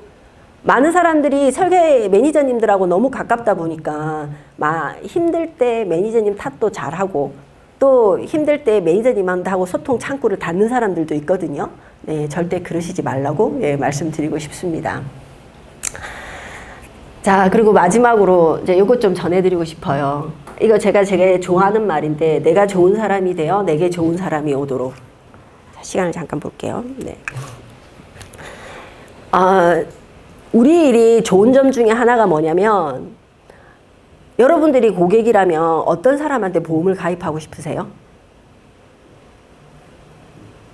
많은 사람들이 설계 매니저님들하고 너무 가깝다 보니까 막 힘들 때 매니저님 탓도 잘하고 또 힘들 때 매니저님하고 소통 창구를 닫는 사람들도 있거든요. 네, 절대 그러시지 말라고 말씀드리고 싶습니다. 자, 그리고 마지막으로 이제 이것 좀 전해드리고 싶어요. 이거 제가 좋아하는 말인데 내가 좋은 사람이 되어 내게 좋은 사람이 오도록. 자, 시간을 잠깐 볼게요. 네. 우리 일이 좋은 점 중에 하나가 뭐냐면 여러분들이 고객이라면 어떤 사람한테 보험을 가입하고 싶으세요?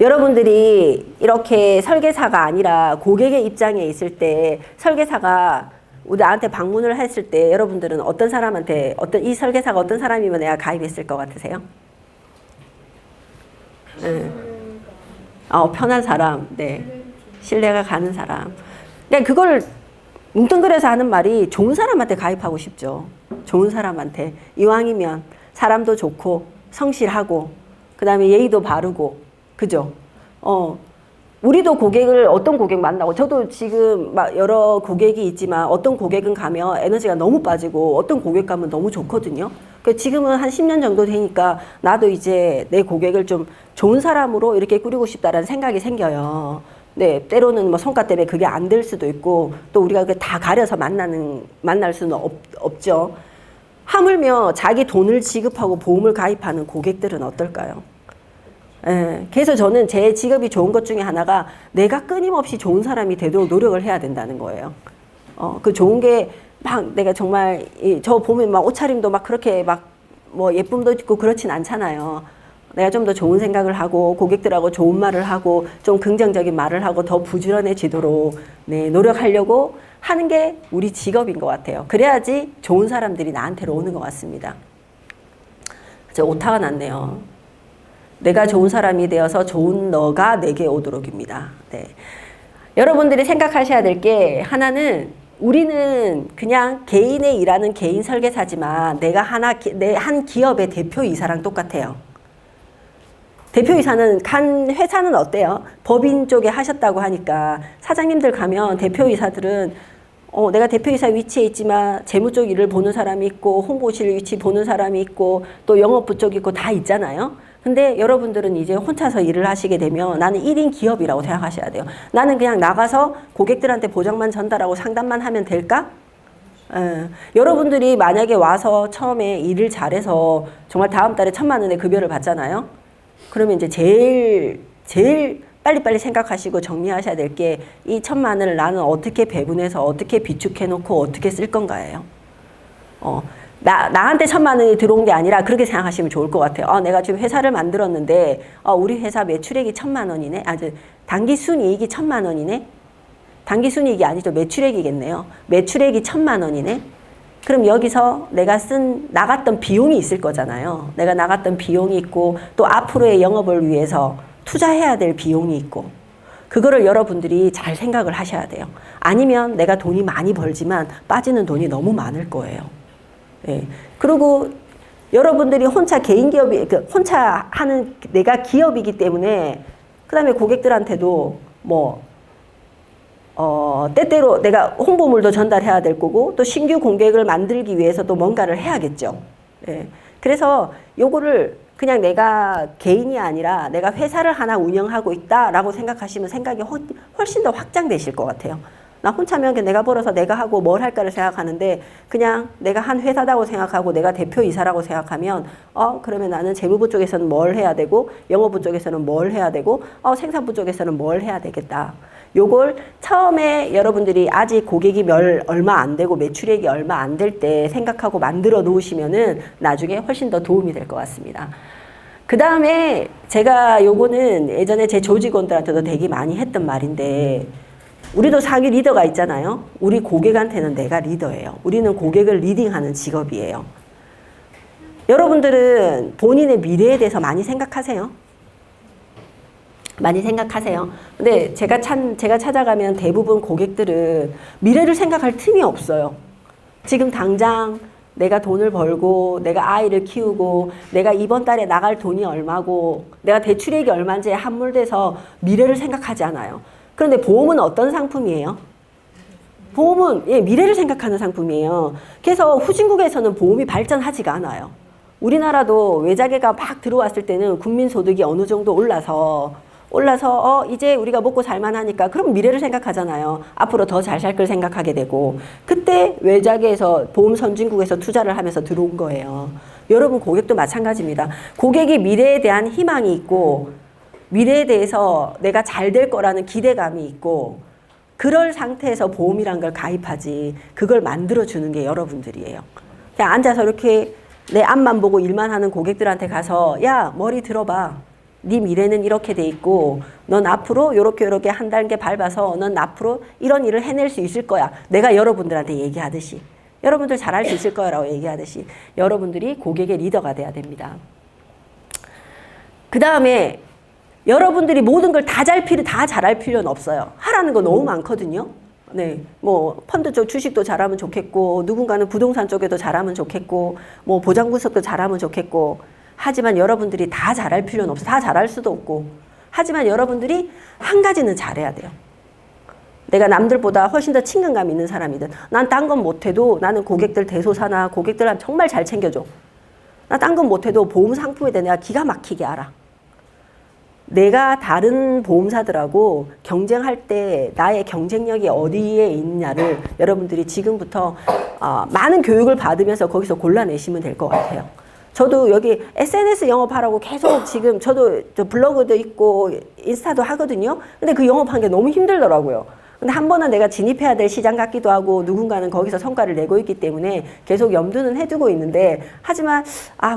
여러분들이 이렇게 설계사가 아니라 고객의 입장에 있을 때 설계사가 나한테 방문을 했을 때 여러분들은 어떤 사람한테 이 설계사가 어떤 사람이면 내가 가입했을 것 같으세요? 편한 사람, 네, 신뢰가 가는 사람. 그러니까 그걸 뭉뚱그려서 하는 말이 좋은 사람한테 가입하고 싶죠. 좋은 사람한테. 이왕이면 사람도 좋고 성실하고 그 다음에 예의도 바르고 그죠? 우리도 어떤 고객 만나고 저도 지금 막 여러 고객이 있지만 어떤 고객은 가면 에너지가 너무 빠지고 어떤 고객 가면 너무 좋거든요. 지금은 한 10년 정도 되니까 나도 이제 내 고객을 좀 좋은 사람으로 이렇게 꾸리고 싶다라는 생각이 생겨요. 네, 때로는 뭐 성과 때문에 그게 안 될 수도 있고 또 우리가 다 가려서 만날 수는 없죠. 하물며 자기 돈을 지급하고 보험을 가입하는 고객들은 어떨까요? 예, 그래서 저는 제 직업이 좋은 것 중에 하나가 내가 끊임없이 좋은 사람이 되도록 노력을 해야 된다는 거예요. 그 좋은 게 막 내가 정말 저 보면 막 옷차림도 막 그렇게 막 뭐 예쁨도 있고 그렇진 않잖아요. 내가 좀 더 좋은 생각을 하고 고객들하고 좋은 말을 하고 좀 긍정적인 말을 하고 더 부지런해지도록 네, 노력하려고 하는 게 우리 직업인 것 같아요. 그래야지 좋은 사람들이 나한테로 오는 것 같습니다. 저 오타가 났네요. 내가 좋은 사람이 되어서 좋은 너가 내게 오도록입니다. 네. 여러분들이 생각하셔야 될 게 하나는 우리는 그냥 개인의 일하는 개인 설계사지만 내가 내 한 기업의 대표이사랑 똑같아요. 대표이사는 회사는 어때요? 법인 쪽에 하셨다고 하니까 사장님들 가면 대표이사들은 내가 대표이사 위치에 있지만 재무 쪽 일을 보는 사람이 있고 홍보실 위치 보는 사람이 있고 또 영업부 쪽 있고 다 있잖아요. 근데 여러분들은 이제 혼자서 일을 하시게 되면 나는 1인 기업이라고 생각하셔야 돼요. 나는 그냥 나가서 고객들한테 보장만 전달하고 상담만 하면 될까? 여러분들이 만약에 와서 처음에 일을 잘해서 정말 다음 달에 1,000만 원의 급여를 받잖아요. 그러면 이제 제일 빨리빨리 생각하시고 정리하셔야 될 게 이 1,000만 원을 나는 어떻게 배분해서 어떻게 비축해 놓고 어떻게 쓸 건가예요. 나한테 1,000만 원이 들어온 게 아니라 그렇게 생각하시면 좋을 것 같아요. 내가 지금 회사를 만들었는데 우리 회사 매출액이 1,000만 원이네. 단기 순이익이 1,000만 원이네. 단기 순이익이 아니죠. 매출액이겠네요. 매출액이 1,000만 원이네. 그럼 여기서 내가 나갔던 비용이 있을 거잖아요. 내가 나갔던 비용이 있고 또 앞으로의 영업을 위해서 투자해야 될 비용이 있고 그거를 여러분들이 잘 생각을 하셔야 돼요. 아니면 내가 돈이 많이 벌지만 빠지는 돈이 너무 많을 거예요. 예. 그리고 여러분들이 혼자 개인 기업이 혼자 하는 내가 기업이기 때문에 그다음에 고객들한테도 때때로 내가 홍보물도 전달해야 될 거고 또 신규 공객을 만들기 위해서도 뭔가를 해야겠죠. 예. 그래서 요거를 그냥 내가 개인이 아니라 내가 회사를 하나 운영하고 있다라고 생각하시면 생각이 훨씬 더 확장되실 것 같아요. 나 혼자면 내가 벌어서 내가 하고 뭘 할까를 생각하는데 그냥 내가 한 회사다고 생각하고 내가 대표이사라고 생각하면 그러면 나는 재무부 쪽에서는 뭘 해야 되고 영업부 쪽에서는 뭘 해야 되고 생산부 쪽에서는 뭘 해야 되겠다. 요걸 처음에 여러분들이 아직 고객이 얼마 안 되고 매출액이 얼마 안 될 때 생각하고 만들어 놓으시면은 나중에 훨씬 더 도움이 될 것 같습니다. 그 다음에 제가 요거는 예전에 제 조직원들한테도 되게 많이 했던 말인데 우리도 상위 리더가 있잖아요. 우리 고객한테는 내가 리더예요. 우리는 고객을 리딩하는 직업이에요. 여러분들은 본인의 미래에 대해서 많이 생각하세요? 많이 생각하세요. 근데 제가 찾아가면 대부분 고객들은 미래를 생각할 틈이 없어요. 지금 당장 내가 돈을 벌고 내가 아이를 키우고 내가 이번 달에 나갈 돈이 얼마고 내가 대출액이 얼마인지에 함몰돼서 미래를 생각하지 않아요. 그런데 보험은 어떤 상품이에요? 보험은 미래를 생각하는 상품이에요. 그래서 후진국에서는 보험이 발전하지가 않아요. 우리나라도 외자계가 막 들어왔을 때는 국민소득이 어느 정도 올라서 이제 우리가 먹고 살만하니까 그럼 미래를 생각하잖아요. 앞으로 더 잘 살 걸 생각하게 되고 그때 외자계에서 보험 선진국에서 투자를 하면서 들어온 거예요. 여러분 고객도 마찬가지입니다. 고객이 미래에 대한 희망이 있고 미래에 대해서 내가 잘 될 거라는 기대감이 있고 그럴 상태에서 보험이란 걸 가입하지 그걸 만들어주는 게 여러분들이에요. 그냥 앉아서 이렇게 내 앞만 보고 일만 하는 고객들한테 가서 야 머리 들어봐. 네 미래는 이렇게 돼 있고 넌 앞으로 요렇게 한 단계 밟아서 넌 앞으로 이런 일을 해낼 수 있을 거야. 내가 여러분들한테 얘기하듯이 여러분들 잘할 수 있을 거라고 얘기하듯이 여러분들이 고객의 리더가 돼야 됩니다. 그 다음에 여러분들이 모든 걸 다 잘할 필요는 없어요. 하라는 거 너무 많거든요. 네, 펀드 쪽 주식도 잘하면 좋겠고, 누군가는 부동산 쪽에도 잘하면 좋겠고, 보장 분석도 잘하면 좋겠고, 하지만 여러분들이 다 잘할 필요는 없어. 다 잘할 수도 없고. 하지만 여러분들이 한 가지는 잘해야 돼요. 내가 남들보다 훨씬 더 친근감 있는 사람이든, 난 딴 건 못해도 나는 고객들 대소사나 고객들한테 정말 잘 챙겨줘. 나 딴 건 못해도 보험 상품에 대해 내가 기가 막히게 알아. 내가 다른 보험사들하고 경쟁할 때 나의 경쟁력이 어디에 있느냐를 여러분들이 지금부터 많은 교육을 받으면서 거기서 골라내시면 될 것 같아요. 저도 여기 SNS 영업하라고 계속 지금 저도 블로그도 있고 인스타도 하거든요. 근데 그 영업하는 게 너무 힘들더라고요. 근데 한 번은 내가 진입해야 될 시장 같기도 하고 누군가는 거기서 성과를 내고 있기 때문에 계속 염두는 해두고 있는데, 하지만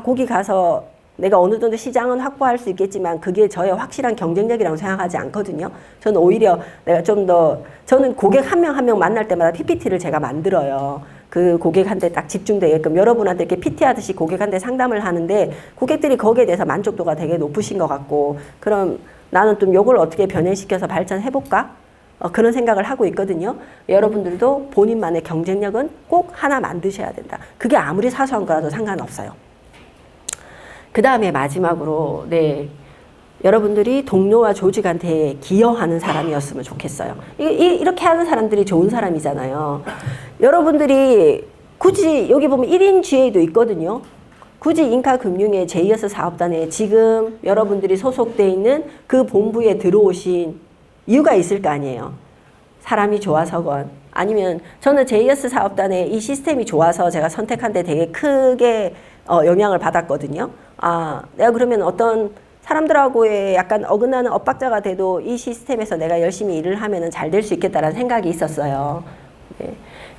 거기 가서 내가 어느 정도 시장은 확보할 수 있겠지만 그게 저의 확실한 경쟁력이라고 생각하지 않거든요. 저는 오히려 내가 저는 고객 한 명 한 명 만날 때마다 PPT를 제가 만들어요. 그 고객한테 딱 집중되게끔 여러분한테 이렇게 PT 하듯이 고객한테 상담을 하는데, 고객들이 거기에 대해서 만족도가 되게 높으신 것 같고, 그럼 나는 좀 요걸 어떻게 변형시켜서 발전해볼까? 그런 생각을 하고 있거든요. 여러분들도 본인만의 경쟁력은 꼭 하나 만드셔야 된다. 그게 아무리 사소한 거라도 상관없어요. 그 다음에 마지막으로 여러분들이 동료와 조직한테 기여하는 사람이었으면 좋겠어요. 이렇게 하는 사람들이 좋은 사람이잖아요. 여러분들이 굳이 여기 보면 1인 GA도 있거든요. 굳이 인카금융의 제이어스 사업단에 지금 여러분들이 소속돼 있는 그 본부에 들어오신 이유가 있을 거 아니에요. 사람이 좋아서건 아니면 저는 제이어스 사업단의 이 시스템이 좋아서 제가 선택한 데 되게 크게 영향을 받았거든요. 아, 내가 그러면 어떤 사람들하고의 약간 어긋나는 엇박자가 돼도 이 시스템에서 내가 열심히 일을 하면 잘 될 수 있겠다라는 생각이 있었어요. 네.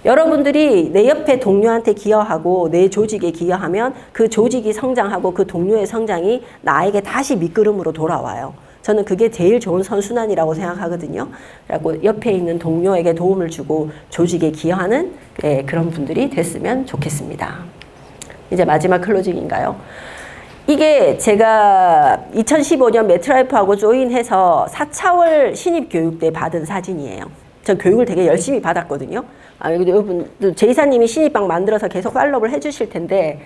여러분들이 내 옆에 동료한테 기여하고 내 조직에 기여하면 그 조직이 성장하고 그 동료의 성장이 나에게 다시 밑그림으로 돌아와요. 저는 그게 제일 좋은 선순환이라고 생각하거든요. 그리고 옆에 있는 동료에게 도움을 주고 조직에 기여하는 그런 분들이 됐으면 좋겠습니다. 이제 마지막 클로징인가요? 이게 제가 2015년 매트라이프하고 조인해서 4차월 신입교육 때 받은 사진이에요. 전 교육을 되게 열심히 받았거든요. 여러분, 제 이사님이 신입방 만들어서 계속 팔로우를 해주실 텐데,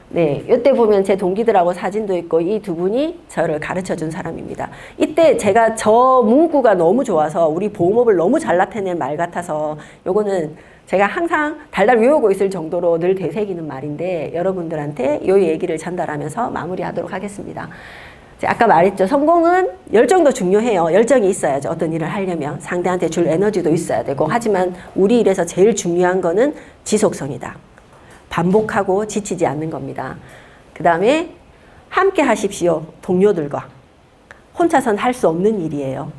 네, 이때 보면 제 동기들하고 사진도 있고 이 두 분이 저를 가르쳐 준 사람입니다. 이때 제가 저 문구가 너무 좋아서 우리 보험업을 너무 잘 나타낸 말 같아서 요거는 제가 항상 달달 외우고 있을 정도로 늘 되새기는 말인데 여러분들한테 이 얘기를 전달하면서 마무리하도록 하겠습니다. 아까 말했죠. 성공은 열정도 중요해요. 열정이 있어야죠. 어떤 일을 하려면 상대한테 줄 에너지도 있어야 되고 하지만 우리 일에서 제일 중요한 거는 지속성이다. 반복하고 지치지 않는 겁니다. 그 다음에 함께 하십시오. 동료들과. 혼자서는 할 수 없는 일이에요.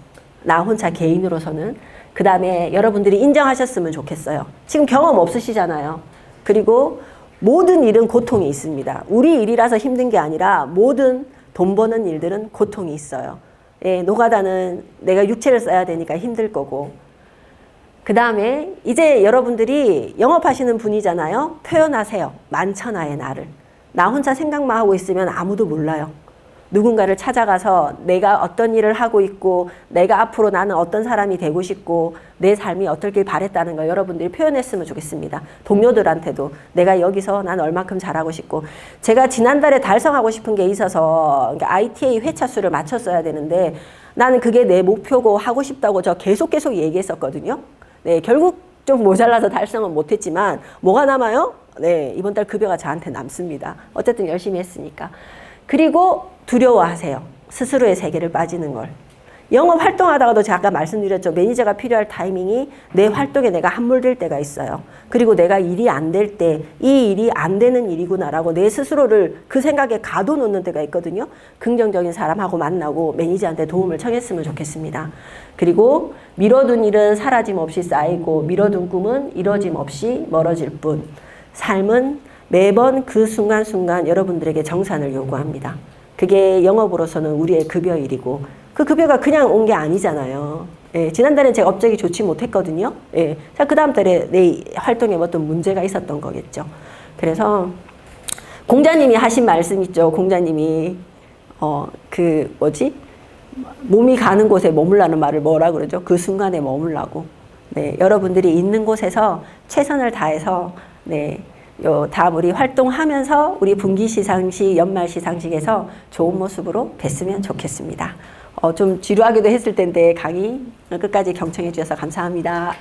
나 혼자 개인으로서는. 그 다음에 여러분들이 인정하셨으면 좋겠어요. 지금 경험 없으시잖아요. 그리고 모든 일은 고통이 있습니다. 우리 일이라서 힘든 게 아니라 모든 돈 버는 일들은 고통이 있어요. 예, 노가다는 내가 육체를 써야 되니까 힘들 거고. 그 다음에 이제 여러분들이 영업하시는 분이잖아요. 표현하세요. 만천하의 나를. 나 혼자 생각만 하고 있으면 아무도 몰라요. 누군가를 찾아가서 내가 어떤 일을 하고 있고 내가 앞으로 나는 어떤 사람이 되고 싶고 내 삶이 어떻길 바랬다는 걸 여러분들이 표현했으면 좋겠습니다. 동료들한테도 내가 여기서 난 얼만큼 잘하고 싶고 제가 지난달에 달성하고 싶은 게 있어서 ITA 회차 수를 맞췄어야 되는데 나는 그게 내 목표고 하고 싶다고 저 계속 얘기했었거든요. 네, 결국 좀 모자라서 달성은 못했지만 뭐가 남아요? 네, 이번 달 급여가 저한테 남습니다. 어쨌든 열심히 했으니까. 그리고 두려워하세요. 스스로의 세계를 빠지는 걸. 영업 활동하다가도 제가 아까 말씀드렸죠. 매니저가 필요할 타이밍이 내 활동에 내가 함몰될 때가 있어요. 그리고 내가 일이 안 될 때 이 일이 안 되는 일이구나라고 내 스스로를 그 생각에 가둬놓는 때가 있거든요. 긍정적인 사람하고 만나고 매니저한테 도움을 청했으면 좋겠습니다. 그리고 미뤄둔 일은 사라짐 없이 쌓이고 미뤄둔 꿈은 이뤄짐 없이 멀어질 뿐. 삶은 매번 그 순간순간 여러분들에게 정산을 요구합니다. 그게 영업으로서는 우리의 급여일이고 그 급여가 그냥 온 게 아니잖아요. 예, 지난달에 제가 업적이 좋지 못했거든요. 예, 자, 그 다음 달에 내 활동에 어떤 문제가 있었던 거겠죠. 그래서 공자님이 하신 말씀 있죠. 공자님이 몸이 가는 곳에 머물라는 말을 뭐라 그러죠? 그 순간에 머물라고. 네, 여러분들이 있는 곳에서 최선을 다해서 네. 다음 우리 활동하면서 우리 분기 시상식, 연말 시상식에서 좋은 모습으로 뵀으면 좋겠습니다. 좀 지루하기도 했을 텐데 강의 끝까지 경청해 주셔서 감사합니다.